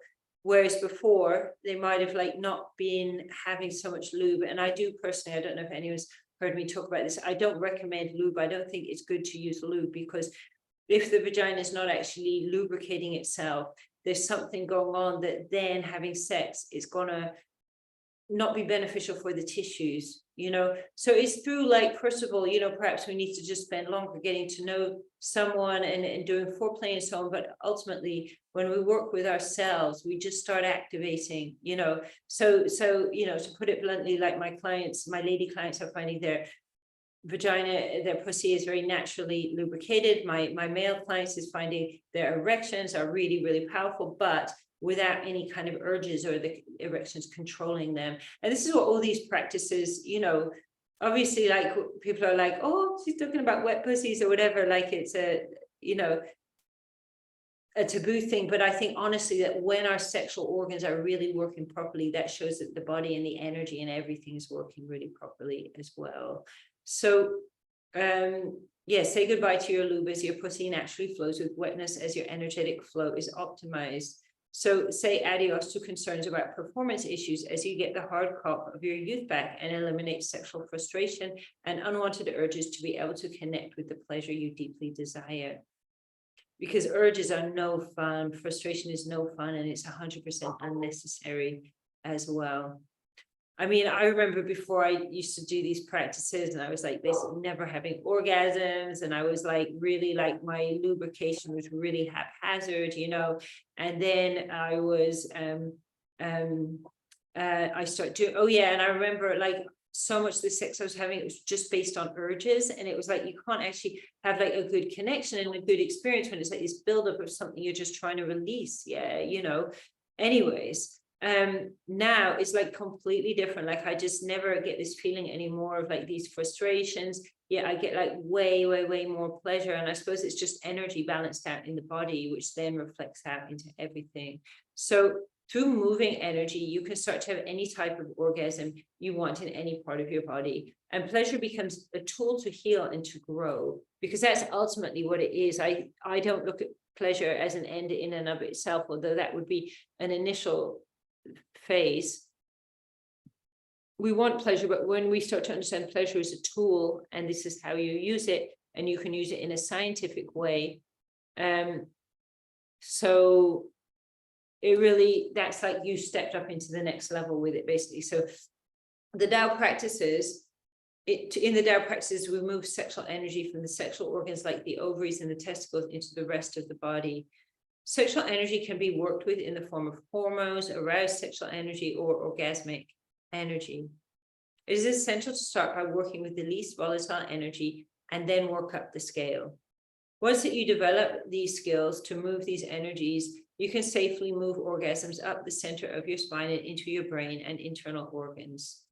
whereas before they might have like not been having so much lube. And I do personally, I don't know if anyone's heard me talk about this, I don't recommend lube. I don't think it's good to use lube, because if the vagina is not actually lubricating itself, there's something going on that then having sex is gonna not be beneficial for the tissues, you know. So it's through, like, first of all, you know, perhaps we need to just spend longer getting to know someone and doing foreplay and so on. But ultimately, when we work with ourselves, we just start activating, you know. So, you know, to put it bluntly, like my clients, my lady clients are finding their vagina, their pussy is very naturally lubricated. My male clients is finding their erections are really, really powerful, but without any kind of urges or the erections controlling them. And this is what all these practices, you know, obviously, like, people are like, oh, she's talking about wet pussies or whatever, like it's a, you know, a taboo thing. But I think honestly that when our sexual organs are really working properly, that shows that the body and the energy and everything is working really properly as well. So yeah, say goodbye to your lube as your pussy naturally flows with wetness, as your energetic flow is optimized. So say adios to concerns about performance issues as you get the hard cop of your youth back, and eliminate sexual frustration and unwanted urges to be able to connect with the pleasure you deeply desire. Because urges are no fun, frustration is no fun, and it's 100% unnecessary as well. I mean, I remember before I used to do these practices and I was like basically never having orgasms, and I was like really, like, my lubrication was really haphazard, you know. And then I was I started doing, oh yeah, and I remember, like, so much of the sex I was having, it was just based on urges, and it was like you can't actually have like a good connection and a good experience when it's like this buildup of something you're just trying to release. Yeah, you know. Anyways, now it's like completely different. Like I just never get this feeling anymore of like these frustrations. Yeah, I get like way more pleasure, and I suppose it's just energy balanced out in the body, which then reflects out into everything. So through moving energy, you can start to have any type of orgasm you want in any part of your body, and pleasure becomes a tool to heal and to grow, because that's ultimately what it is. I don't look at pleasure as an end in and of itself, although that would be an initial phase. We want pleasure, but when we start to understand pleasure is a tool, and this is how you use it, and you can use it in a scientific way, so it really, that's like you stepped up into the next level with it, basically. So the Tao practices, in the Tao practices, we move sexual energy from the sexual organs like the ovaries and the testicles into the rest of the body. Sexual energy can be worked with in the form of hormones, aroused sexual energy, or orgasmic energy. It is essential to start by working with the least volatile energy and then work up the scale. Once that you develop these skills to move these energies, you can safely move orgasms up the center of your spine and into your brain and internal organs.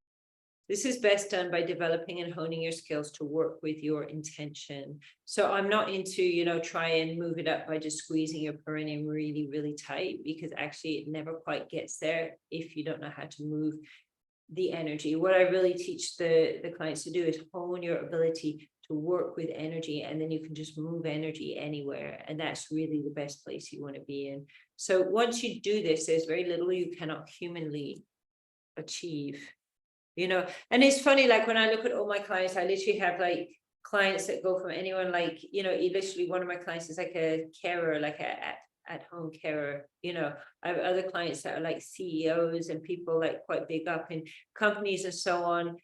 This is best done by developing and honing your skills to work with your intention. So I'm not into, try and move it up by just squeezing your perineum really, really tight, because actually it never quite gets there if you don't know how to move the energy. What I really teach the clients to do is hone your ability to work with energy, and then you can just move energy anywhere. And that's really the best place you want to be in. So once you do this, there's very little you cannot humanly achieve. And it's funny, like when I look at all my clients, I literally have like clients that go from anyone like, literally one of my clients is like a carer, like a at home carer. I have other clients that are like CEOs and people like quite big up in companies and so on.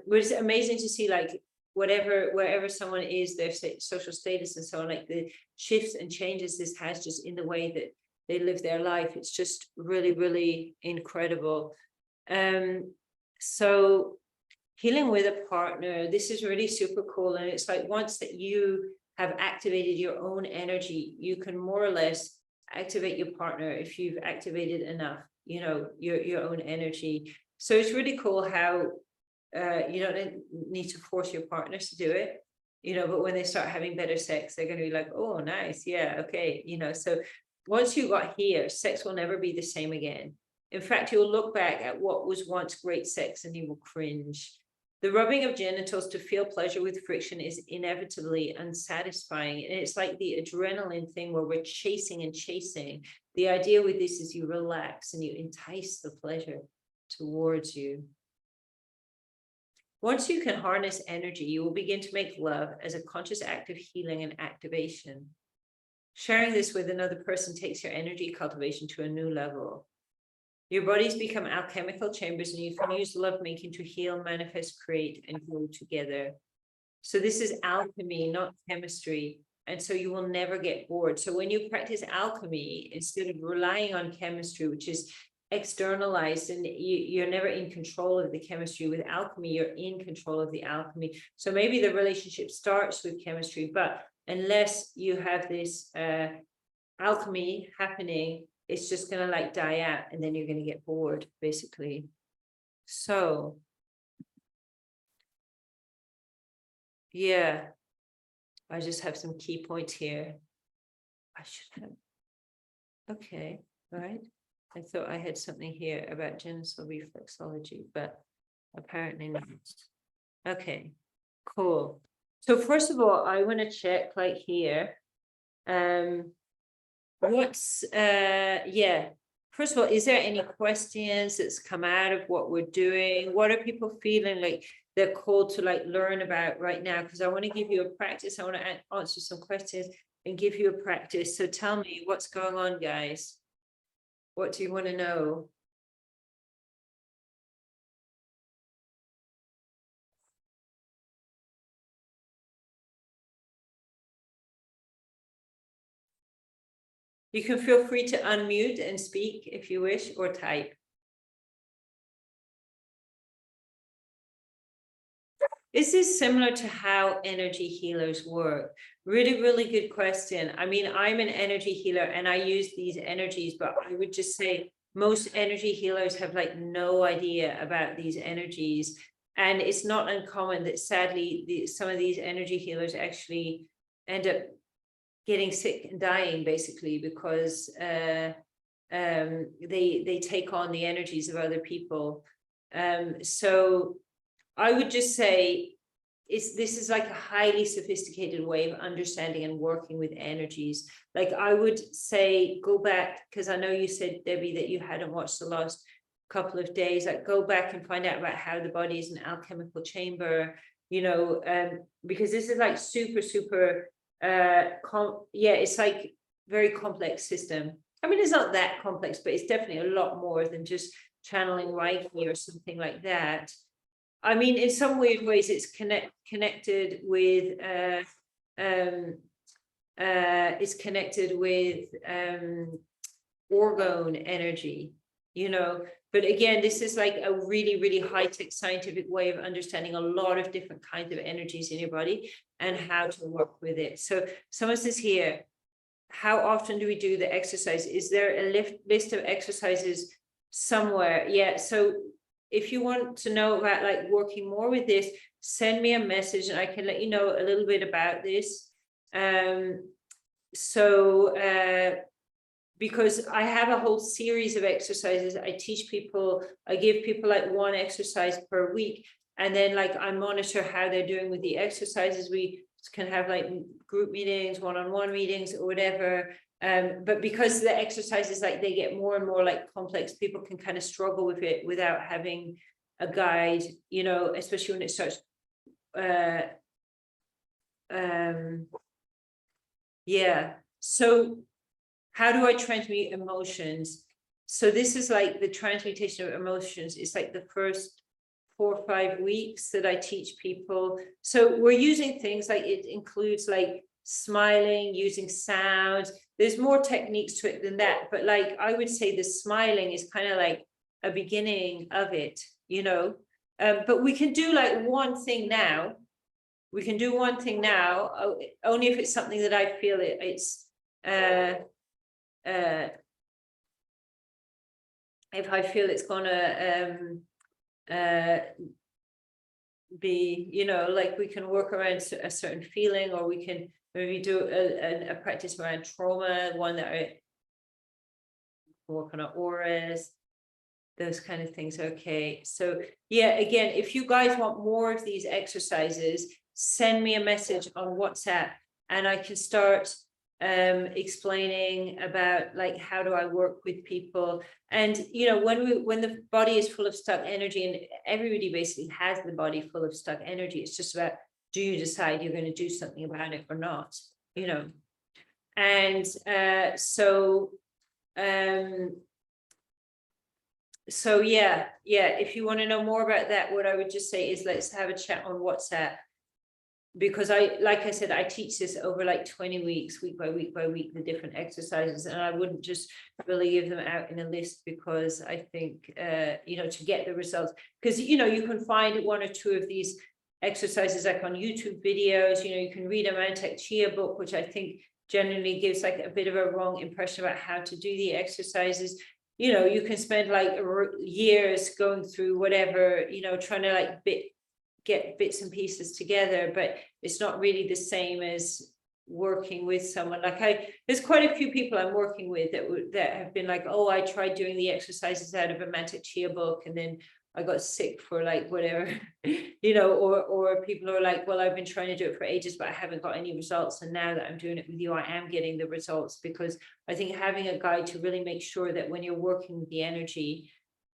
Which is amazing to see, like wherever someone is, their social status and so on, like the shifts and changes this has just in the way that they live their life. It's just really, really incredible. So healing with a partner, this is really super cool. And it's like once that you have activated your own energy, you can more or less activate your partner if you've activated enough, your own energy. So it's really cool how you don't need to force your partners to do it, but when they start having better sex, they're going to be like, oh, nice. Yeah. Okay. So once you got here, sex will never be the same again. In fact, you'll look back at what was once great sex and you will cringe. The rubbing of genitals to feel pleasure with friction is inevitably unsatisfying. And it's like the adrenaline thing where we're chasing and chasing. The idea with this is you relax and you entice the pleasure towards you. Once you can harness energy, you will begin to make love as a conscious act of healing and activation. Sharing this with another person takes your energy cultivation to a new level. Your bodies become alchemical chambers, and you can use lovemaking to heal, manifest, create, and grow together. So this is alchemy, not chemistry. And so you will never get bored. So when you practice alchemy, instead of relying on chemistry, which is externalized, and you're never in control of the chemistry, with alchemy, you're in control of the alchemy. So maybe the relationship starts with chemistry, but unless you have this alchemy happening, it's just going to like die out, and then you're going to get bored, basically. So, yeah, I just have some key points here. I should have. Okay, all right. I thought I had something here about genital reflexology, but apparently not. Okay, cool. So first of all, I want to check like here. What's first of all, is there any questions that's come out of what we're doing? What are people feeling like they're called to like learn about right now? Because I want to give you a practice. I want to answer some questions and give you a practice. So tell me what's going on, guys. What do you want to know? You can feel free to unmute and speak if you wish, or type. Is this similar to how energy healers work? Really, really good question. I mean, I'm an energy healer and I use these energies, but I would just say most energy healers have like no idea about these energies. And it's not uncommon that sadly, some of these energy healers actually end up getting sick and dying, basically, because they take on the energies of other people. So I would just say this is like a highly sophisticated way of understanding and working with energies. Like I would say, go back, because I know you said, Debbie, that you hadn't watched the last couple of days. Like go back and find out about how the body is an alchemical chamber, because this is like super it's like very complex system. I mean, it's not that complex, but it's definitely a lot more than just channeling Reiki or something like that. I mean, in some weird ways, it's connected with orgone energy. you know. But again, this is like a really, really high-tech scientific way of understanding a lot of different kinds of energies in your body and how to work with it. So someone says here, how often do we do the exercise? Is there a list of exercises somewhere? Yeah, so if you want to know about like working more with this, send me a message and I can let you know a little bit about this. Because I have a whole series of exercises. I teach people, I give people like one exercise per week, and then like I monitor how they're doing with the exercises. We can have like group meetings, one-on-one meetings or whatever. But because the exercises, like they get more and more like complex, people can kind of struggle with it without having a guide, you know, especially when it starts. Yeah, so how do I transmute emotions? So this is like the transmutation of emotions. It's like the first 4 or 5 weeks that I teach people. So we're using things like, it includes like smiling, using sounds. There's more techniques to it than that, but like I would say the smiling is kind of like a beginning of it, you know. But we can do like one thing now. We can do one thing now, only if it's something that I feel it's if I feel it's gonna be, you know, like we can work around a certain feeling, or we can maybe do a practice around trauma, one that I work on our auras, those kind of things. Okay, so yeah, again, if you guys want more of these exercises, send me a message on WhatsApp and I can start explaining about like how do I work with people. And you know, when the body is full of stuck energy, and everybody basically has the body full of stuck energy, it's just about, do you decide you're going to do something about it or not, you know. And so yeah, if you want to know more about that, what I would just say is let's have a chat on WhatsApp, because like I said, I teach this over like 20 weeks, week by week by week, the different exercises, and I wouldn't just really give them out in a list, because I think you know, to get the results, because you know, you can find 1 or 2 of these exercises like on YouTube videos, you know, you can read a Mantak Chia book, which I think generally gives like a bit of a wrong impression about how to do the exercises. You know, you can spend like years going through whatever, you know, trying to like get bits and pieces together, but it's not really the same as working with someone. Like there's quite a few people I'm working with that have been like, oh, I tried doing the exercises out of a Mantak Chia book, and then I got sick for like whatever, you know, or people are like, well, I've been trying to do it for ages, but I haven't got any results. And now that I'm doing it with you, I am getting the results, because I think having a guide to really make sure that when you're working with the energy,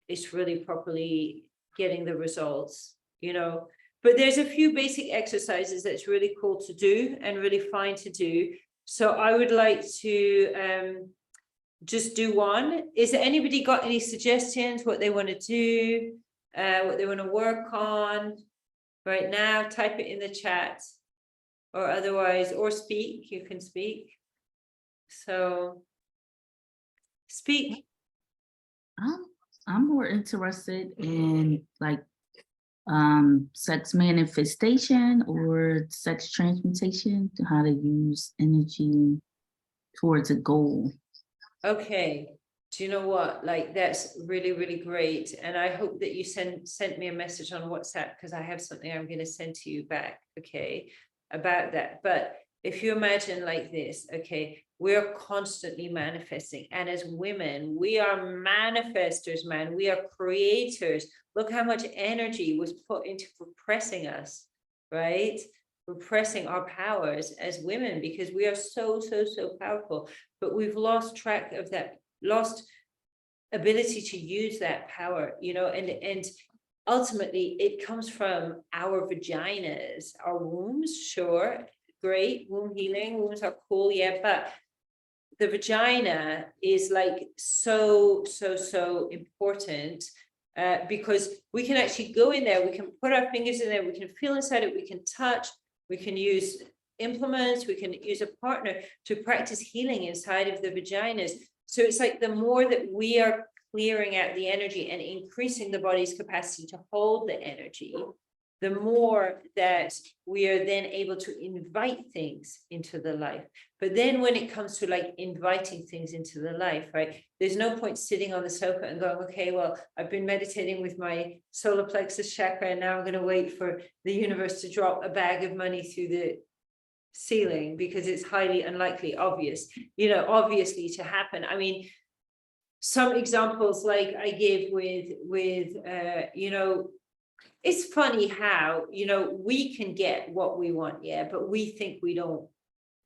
it's really properly getting the results, you know. But there's a few basic exercises that's really cool to do and really fine to do. So I would like to just do one. Is there anybody got any suggestions, what they want to do, what they want to work on right now? Type it in the chat, or otherwise, or speak, you can speak. So speak. I'm more interested in like sex manifestation or sex transmutation, to how to use energy towards a goal. Okay, do you know what, like that's really, really great, and I hope that you sent me a message on WhatsApp, because I have something I'm going to send to you back, okay, about that. But if you imagine like this, okay, we're constantly manifesting, and as women, we are manifestors, man. We are creators. Look how much energy was put into repressing us, right? Repressing our powers as women, because we are so powerful, but we've lost track of that, lost ability to use that power, you know. And ultimately it comes from our vaginas, our wombs. Sure, great, womb healing, wombs are cool, yeah, but the vagina is like so important, because we can actually go in there, we can put our fingers in there, we can feel inside it, we can touch, we can use implements, we can use a partner to practice healing inside of the vaginas. So it's like the more that we are clearing out the energy and increasing the body's capacity to hold the energy, the more that we are then able to invite things into the life. But then when it comes to like inviting things into the life, right, there's no point sitting on the sofa and going, okay, well, I've been meditating with my solar plexus chakra, and now I'm going to wait for the universe to drop a bag of money through the ceiling, because it's highly unlikely, obviously to happen. I mean, some examples like I give with it's funny how, we can get what we want, yeah, but we think we don't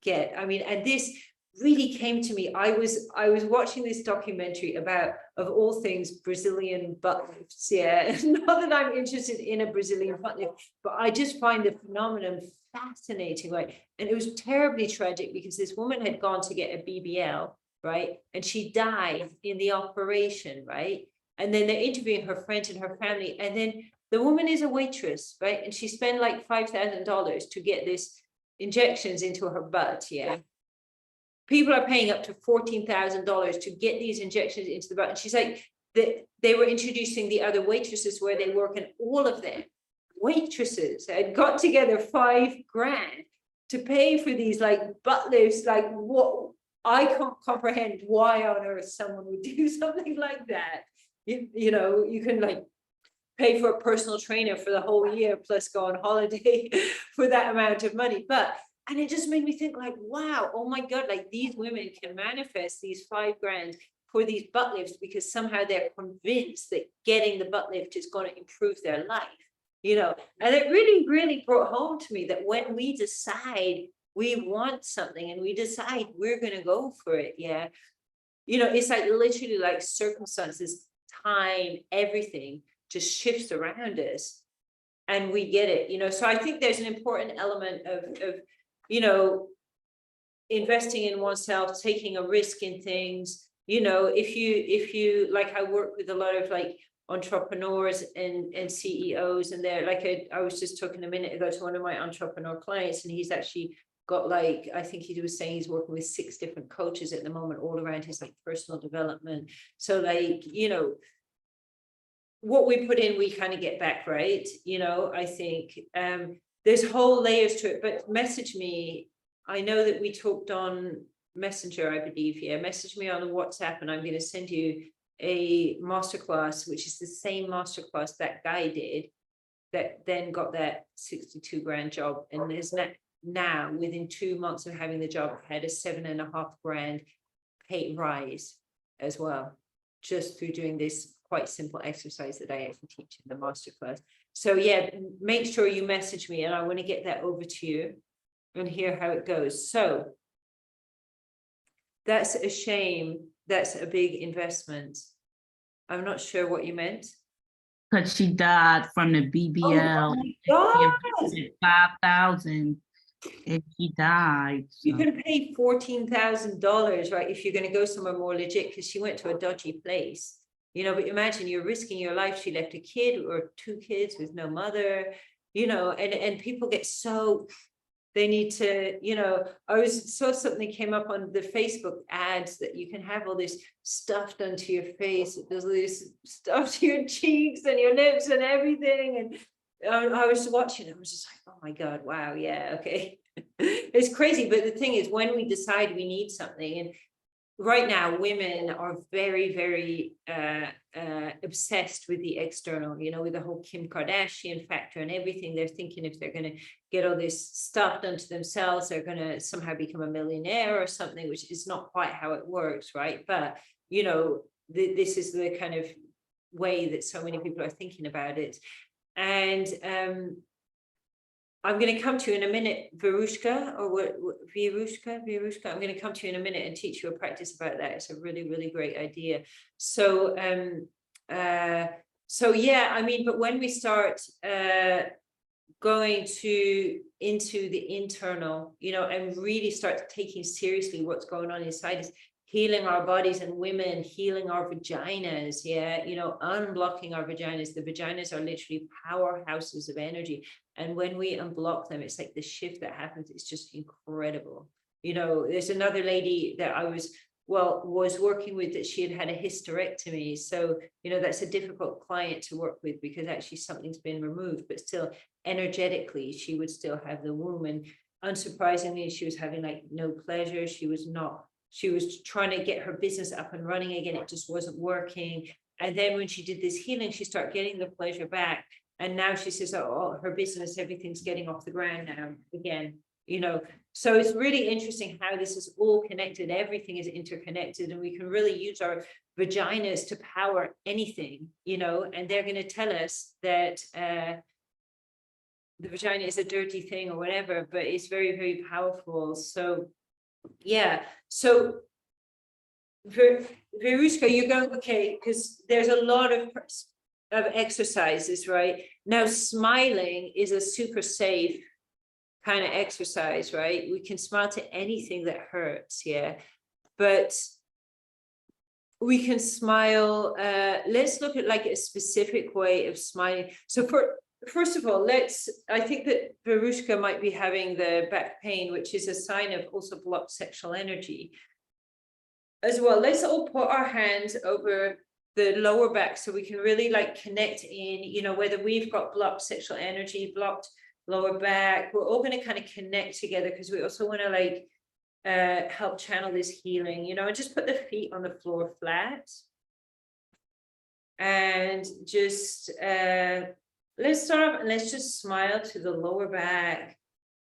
get. I mean, and this really came to me. I was watching this documentary about, of all things, Brazilian butt lifts, yeah. Not that I'm interested in a Brazilian butt lift, but I just find the phenomenon fascinating, right? And it was terribly tragic because this woman had gone to get a BBL, right? And she died in the operation, right? And then they're interviewing her friends and her family, and then the woman is a waitress, right? And she spent like $5,000 to get this injections into her butt, yeah. People are paying up to $14,000 to get these injections into the butt. And she's like, they were introducing the other waitresses where they work, and all of them waitresses had got together $5,000 to pay for these like butt lifts. Like, what? I can't comprehend why on earth someone would do something like that. You can like pay for a personal trainer for the whole year, plus go on holiday for that amount of money. And it just made me think like, wow, oh my God, like these women can manifest these $5,000 for these butt lifts because somehow they're convinced that getting the butt lift is going to improve their life, and it really, really brought home to me that when we decide we want something and we decide we're going to go for it, yeah, it's like literally like circumstances, time, everything just shifts around us and we get it, so I think there's an important element of investing in oneself, taking a risk in things. If you like, I work with a lot of like entrepreneurs and CEOs, and they're like, I was just talking a minute ago to one of my entrepreneur clients, and he's actually got like, I think he was saying he's working with 6 different coaches at the moment, all around his like personal development. So like, what we put in, we kind of get back, right? I think there's whole layers to it, but message me. I know that we talked on Messenger, I believe, yeah, message me on the WhatsApp, and I'm going to send you a masterclass, which is the same masterclass that guy did, that then got that $62,000 job, and is now within 2 months of having the job had a $7,500 pay rise as well, just through doing this quite simple exercise that I actually teach in the masterclass. So yeah, make sure you message me, and I want to get that over to you and hear how it goes. So that's a shame. That's a big investment. I'm not sure what you meant. Because she died from the BBL. Oh my God. 5,000, and she died. You can pay $14,000, right, if you're going to go somewhere more legit, because she went to a dodgy place. But imagine you're risking your life. She left a kid or 2 kids with no mother, and people get so, they need to, I saw something came up on the Facebook ads that you can have all this stuff done to your face. It does this stuff to your cheeks and your lips and everything. And I was watching it. I was just like, oh my God, wow. Yeah. Okay. It's crazy. But the thing is, when we decide we need something, and right now women are very, very obsessed with the external, with the whole Kim Kardashian factor and everything. They're thinking if they're going to get all this stuff done to themselves, they're going to somehow become a millionaire or something, which is not quite how it works, right? But this is the kind of way that so many people are thinking about it. And I'm going to come to you in a minute, Virushka, or what, Virushka. I'm going to come to you in a minute and teach you a practice about that. It's a really, really great idea. So, yeah, I mean, but when we start going into the internal, and really start taking seriously what's going on inside us, healing our bodies, and women healing our vaginas, yeah, unblocking our vaginas. The vaginas are literally powerhouses of energy. And when we unblock them, it's like the shift that happens. It's just incredible. There's another lady that I was was working with that she had a hysterectomy. So, you know, that's a difficult client to work with because actually something's been removed, but still energetically, she would still have the womb. And unsurprisingly, she was having like no pleasure. She was trying to get her business up and running again. It just wasn't working. And then when she did this healing, she started getting the pleasure back. And now she says, oh, her business, everything's getting off the ground now again, you know. So it's really interesting how this is all connected. Everything is interconnected, and we can really use our vaginas to power anything, you know, and they're going to tell us that the vagina is a dirty thing or whatever, but it's very, very powerful. So, yeah. So, Verushka, you're going, okay, because there's a lot of exercises, right? Now, smiling is a super safe kind of exercise, right? We can smile to anything that hurts, yeah, but we can smile. Let's look at like a specific way of smiling. So first of all, I think that Verushka might be having the back pain, which is a sign of also blocked sexual energy as well. Let's all put our hands over the lower back so we can really like connect in, you know, whether we've got blocked sexual energy, blocked lower back, we're all going to kind of connect together because we also want to like help channel this healing, you know, and just put the feet on the floor flat and just let's start off and let's just smile to the lower back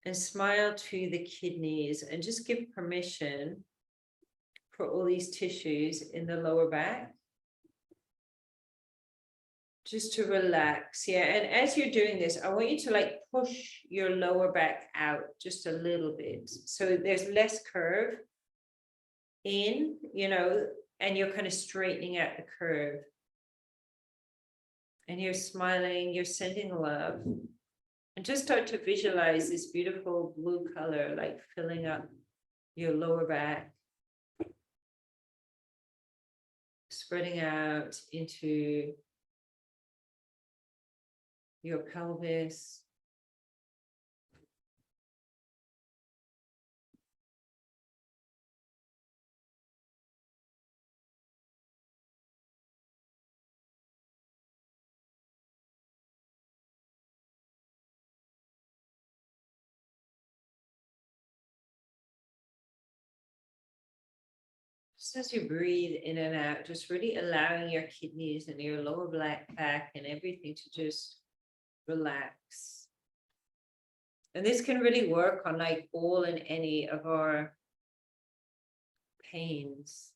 and smile to the kidneys and just give permission for all these tissues in the lower back just to relax. Yeah, and as you're doing this, I want you to like push your lower back out just a little bit so there's less curve in, you know, and you're kind of straightening out the curve and you're smiling, you're sending love, and just start to visualize this beautiful blue color like filling up your lower back, spreading out into your pelvis, just as you breathe in and out, just really allowing your kidneys and your lower back and everything to just relax. And this can really work on like all and any of our pains.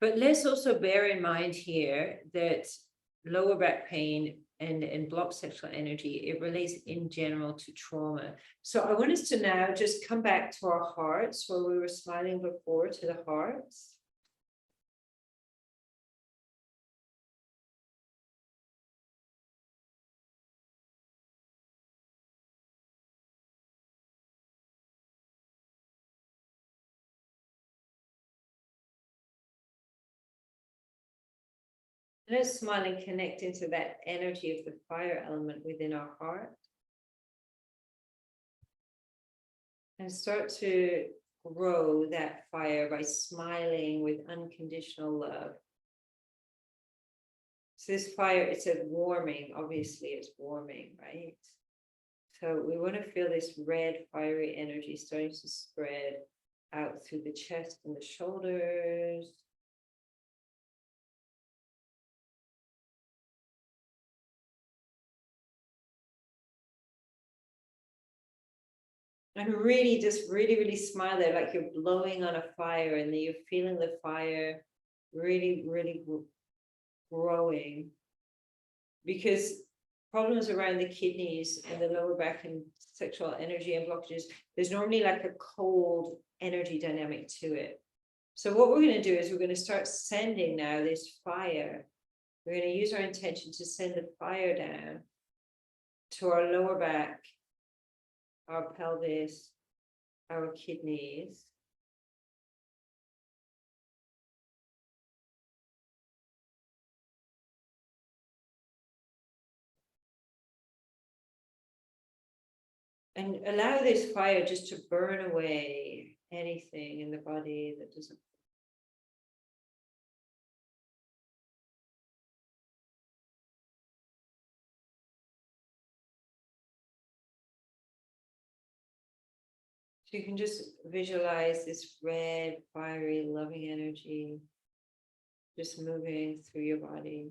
But let's also bear in mind here that lower back pain and blocked sexual energy, it relates in general to trauma. So I want us to now just come back to our hearts where we were smiling before, to the hearts. Let's smile and connect into that energy of the fire element within our heart. And start to grow that fire by smiling with unconditional love. So this fire, it's a warming, obviously it's warming, right? So we want to feel this red fiery energy starting to spread out through the chest and the shoulders. And really just really smile there like you're blowing on a fire and then you're feeling the fire really growing, because problems around the kidneys and the lower back and sexual energy and blockages, there's normally like a cold energy dynamic to it. So what we're going to do is we're going to start sending now this fire. We're going to use our intention to send the fire down to our lower back, our pelvis, our kidneys. And allow this fire just to burn away anything in the body that doesn't. So you can just visualize this red, fiery, loving energy just moving through your body.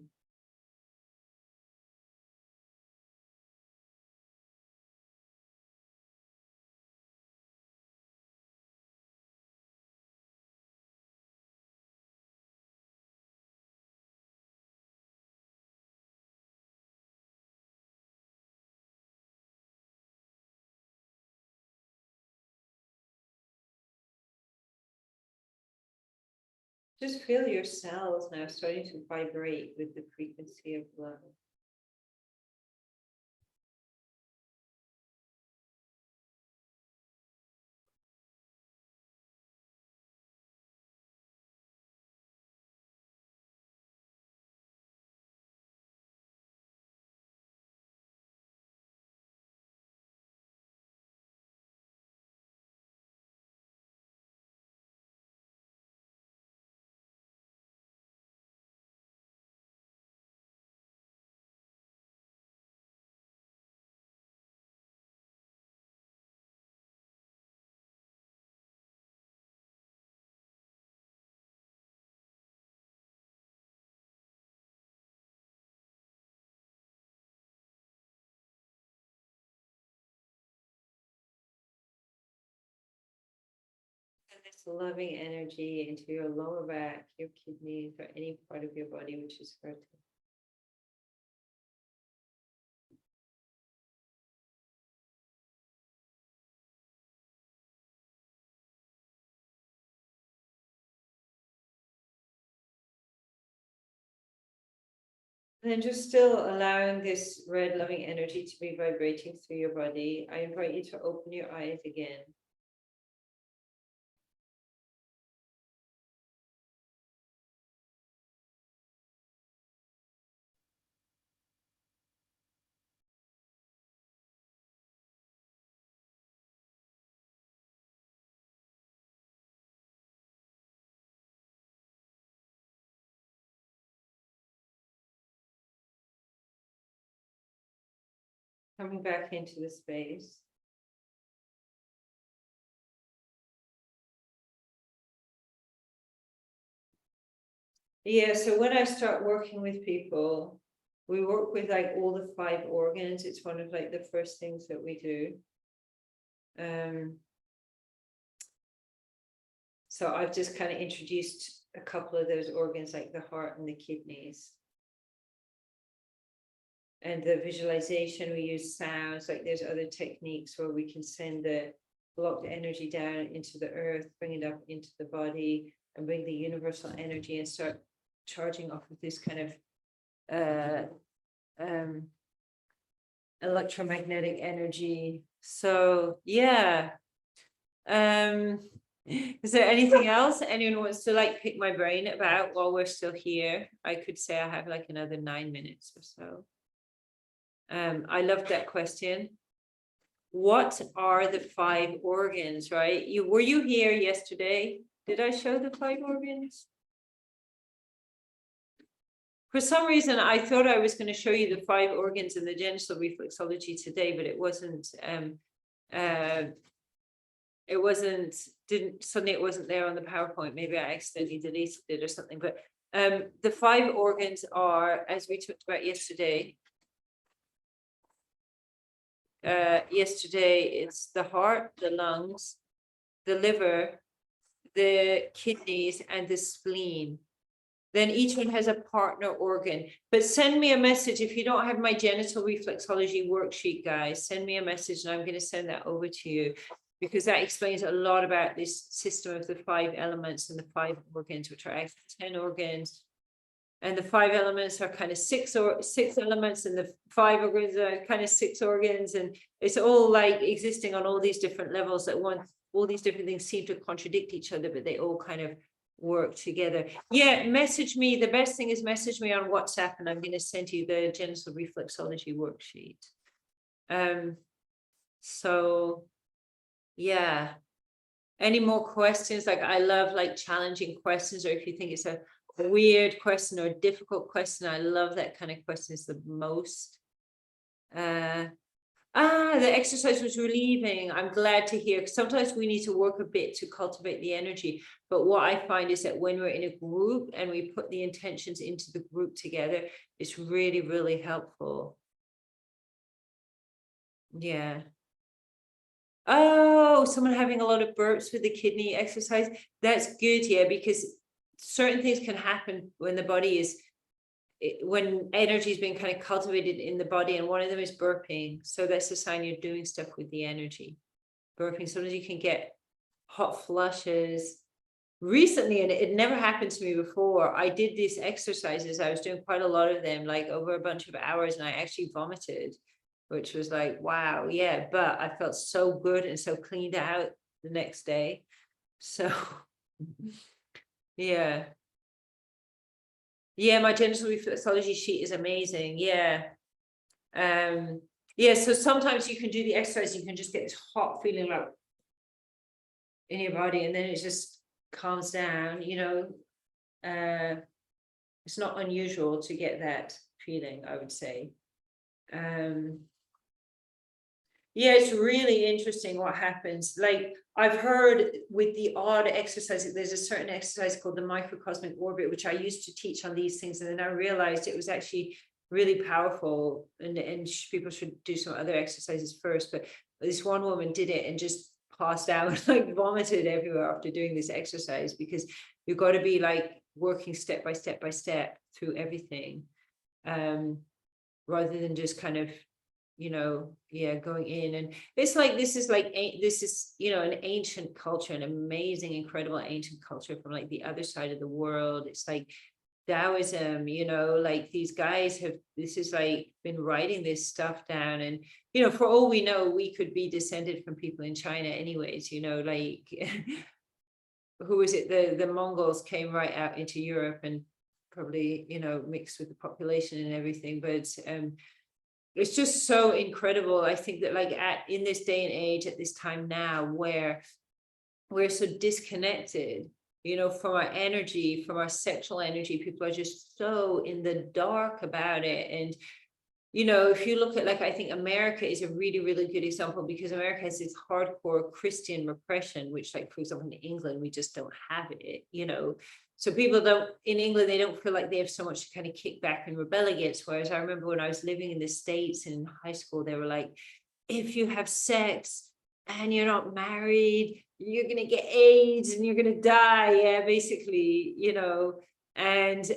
Just feel your cells now starting to vibrate with the frequency of love. This loving energy into your lower back, your kidneys, or any part of your body which is hurting. And then just still allowing this red loving energy to be vibrating through your body. I invite you to open your eyes again. Coming back into the space. Yeah, so when I start working with people, we work with like all the 5 organs. It's one of like the first things that we do. So I've just kind of introduced a couple of those organs like the heart and the kidneys. And the visualization, we use sounds, like there's other techniques where we can send the blocked energy down into the earth, bring it up into the body, and bring the universal energy and start charging off of this kind of electromagnetic energy. So yeah. Is there anything else anyone wants to like pick my brain about while we're still here? I could say I have like another 9 minutes or so. I love that question. What are the 5 organs, right? Were you here yesterday? Did I show the 5 organs? For some reason, I thought I was going to show you the 5 organs in the genital reflexology today, but it wasn't. Suddenly it wasn't there on the PowerPoint. Maybe I accidentally deleted it or something. But the 5 organs are, as we talked about yesterday. Yesterday, it's the heart, the lungs, the liver, the kidneys, and the spleen. Then each one has a partner organ. But send me a message if you don't have my genital reflexology worksheet, guys. Send me a message and I'm going to send that over to you. because that explains a lot about this system of the 5 elements and the 5 organs, which are actually 10 organs. And the 5 elements are kind of 6 elements, and the 5 organs are kind of 6 organs, and it's all like existing on all these different levels at once. All these different things seem to contradict each other, but they all kind of work together. Yeah, message me. The best thing is message me on WhatsApp, and I'm going to send you the genital reflexology worksheet. So yeah, any more questions? Like, I love like challenging questions, or if you think it's a weird question or a difficult question, I love that kind of questions the most. The exercise was relieving. I'm glad to hear, because sometimes we need to work a bit to cultivate the energy. But what I find is that when we're in a group and we put the intentions into the group together, it's really, really helpful. Yeah. Oh, someone having a lot of burps with the kidney exercise. That's good, yeah, because certain things can happen when the body is, when energy is being kind of cultivated in the body, and one of them is burping. So that's a sign you're doing stuff with the energy. Burping, sometimes you can get hot flushes. Recently, and it never happened to me before, I did these exercises. I was doing quite a lot of them, like over a bunch of hours, and I actually vomited, which was like, wow, yeah, but I felt so good and so cleaned out the next day. So yeah. Yeah, my genital reflexology sheet is amazing. Yeah. Yeah, so sometimes you can do the exercise, you can just get this hot feeling like in your body, and then it just calms down, you know. It's not unusual to get that feeling, I would say. Yeah, it's really interesting what happens. Like, I've heard with the odd exercise, there's a certain exercise called the microcosmic orbit, which I used to teach on these things, and then I realized it was actually really powerful, and people should do some other exercises first. But this one woman did it and just passed out, like vomited everywhere after doing this exercise, because you've got to be like working step by step by step through everything, rather than just kind of, you know, yeah, going in. And it's like, this is, you know, an ancient culture, an amazing, incredible ancient culture from like the other side of the world. It's like Taoism, you know, like these guys have, this is like been writing this stuff down. And, you know, for all we know, we could be descended from people in China anyways, you know, like who is it? The Mongols came right out into Europe and probably, you know, mixed with the population and everything. But it's just so incredible. I think that like in this day and age, at this time now, where we're so disconnected, you know, from our energy, from our sexual energy, people are just so in the dark about it. And, you know, if you look at, like, I think America is a really, really good example, because America has this hardcore Christian repression, which, like, for example, in England, we just don't have it, you know. So people don't, in England, they don't feel like they have so much to kind of kick back and rebel against. Whereas I remember when I was living in the States in high school, they were like, if you have sex and you're not married, you're going to get AIDS and you're going to die. Yeah, basically, you know. And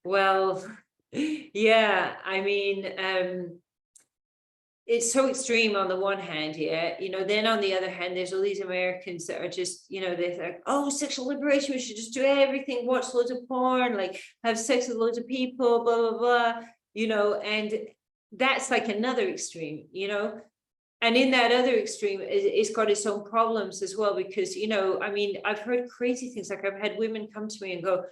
well, yeah, I mean, it's so extreme on the one hand, yeah, you know, then on the other hand, there's all these Americans that are just, you know, they're like, oh, sexual liberation, we should just do everything, watch loads of porn, like have sex with loads of people, blah, blah, blah, you know. And that's like another extreme, you know. And in that other extreme, it's got its own problems as well, because, you know, I mean, I've heard crazy things. Like, I've had women come to me and go,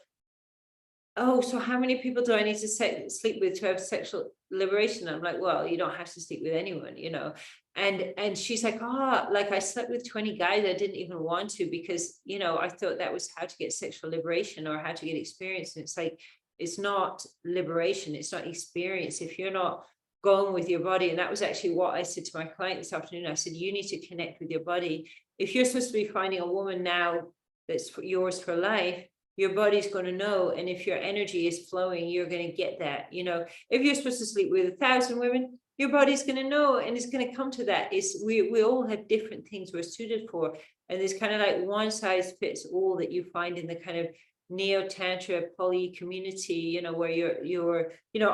oh, so how many people do I need to sleep with to have sexual liberation? I'm like, well, you don't have to sleep with anyone, you know. And she's like, oh, like I slept with 20 guys I didn't even want to, because, you know, I thought that was how to get sexual liberation or how to get experience. And it's like, it's not liberation, it's not experience if you're not going with your body. And that was actually what I said to my client this afternoon. I said, you need to connect with your body. If you're supposed to be finding a woman now that's yours for life, your body's going to know. And if your energy is flowing, you're going to get that. You know, if you're supposed to sleep with 1,000 women, your body's going to know, and it's going to come to that. We all have different things we're suited for. And there's kind of like one size fits all that you find in the kind of neo tantra poly community, you know, where you're, you know,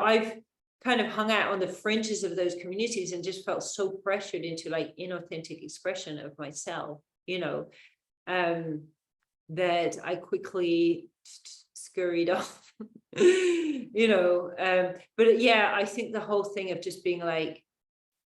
kind of hung out on the fringes of those communities and just felt so pressured into like inauthentic expression of myself, that I quickly scurried off, but yeah, I think the whole thing of just being like,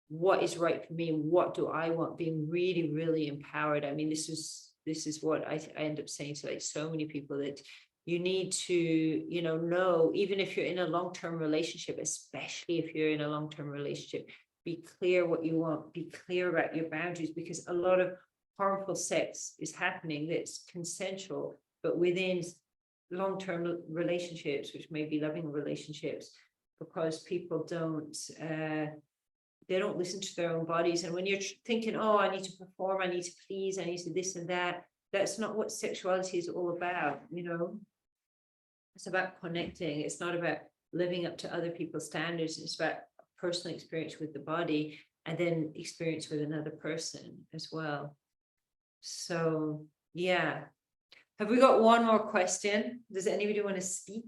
what is right for me? What do I want? Being really, really empowered. I mean, this is what I end up saying to like so many people, that you need to, know, even if you're in a long-term relationship, especially if you're in a long-term relationship, be clear what you want, be clear about your boundaries, because a lot of harmful sex is happening that's consensual, but within long-term relationships, which may be loving relationships, because people they don't listen to their own bodies. And when you're thinking, oh, I need to perform, I need to please, I need to this and that, that's not what sexuality is all about, It's about connecting. It's not about living up to other people's standards. It's about personal experience with the body and then experience with another person as well. So, yeah. Have we got one more question? Does anybody want to speak?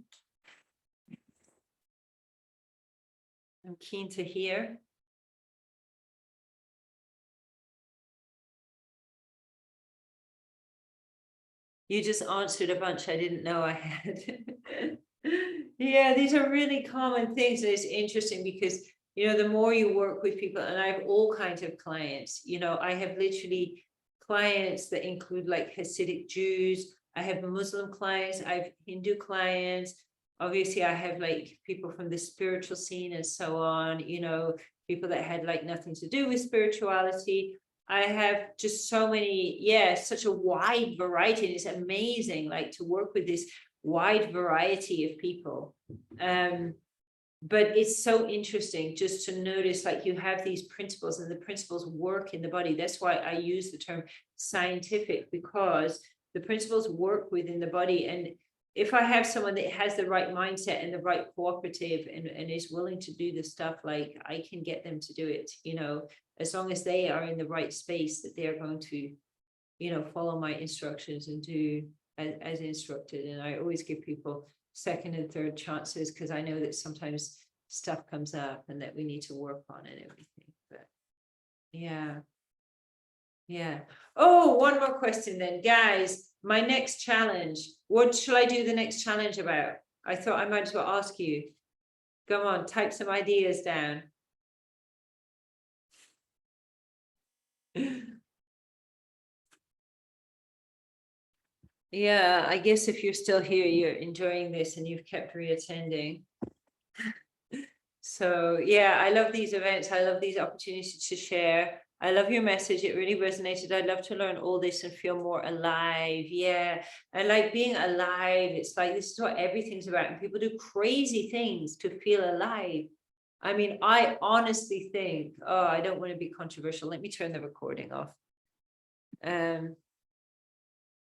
I'm keen to hear. You just answered a bunch I didn't know I had. Yeah, these are really common things. And it's interesting because, the more you work with people, and I have all kinds of clients, I have literally clients that include like Hasidic Jews. I have Muslim clients. I have Hindu clients. Obviously, I have like people from the spiritual scene and so on, people that had like nothing to do with spirituality. I have just so many, such a wide variety. And it's amazing, like, to work with this wide variety of people. But it's so interesting just to notice, like, you have these principles and the principles work in the body. That's why I use the term scientific, because the principles work within the body. And if I have someone that has the right mindset and the right cooperative and is willing to do the stuff, like, I can get them to do it, as long as they are in the right space, that they're going to, follow my instructions and do as instructed. And I always give people second and third chances, because I know that sometimes stuff comes up and that we need to work on and everything. But yeah. Oh, one more question then, guys. My next challenge. What shall I do the next challenge about? I thought I might as well ask you. Come on, type some ideas down. Yeah, I guess if you're still here, you're enjoying this and you've kept reattending. So yeah, I love these events. I love these opportunities to share. I love your message. It really resonated. I'd love to learn all this and feel more alive. Yeah. I like being alive. It's like, this is what everything's about. And people do crazy things to feel alive. I mean, I honestly think, I don't want to be controversial. Let me turn the recording off.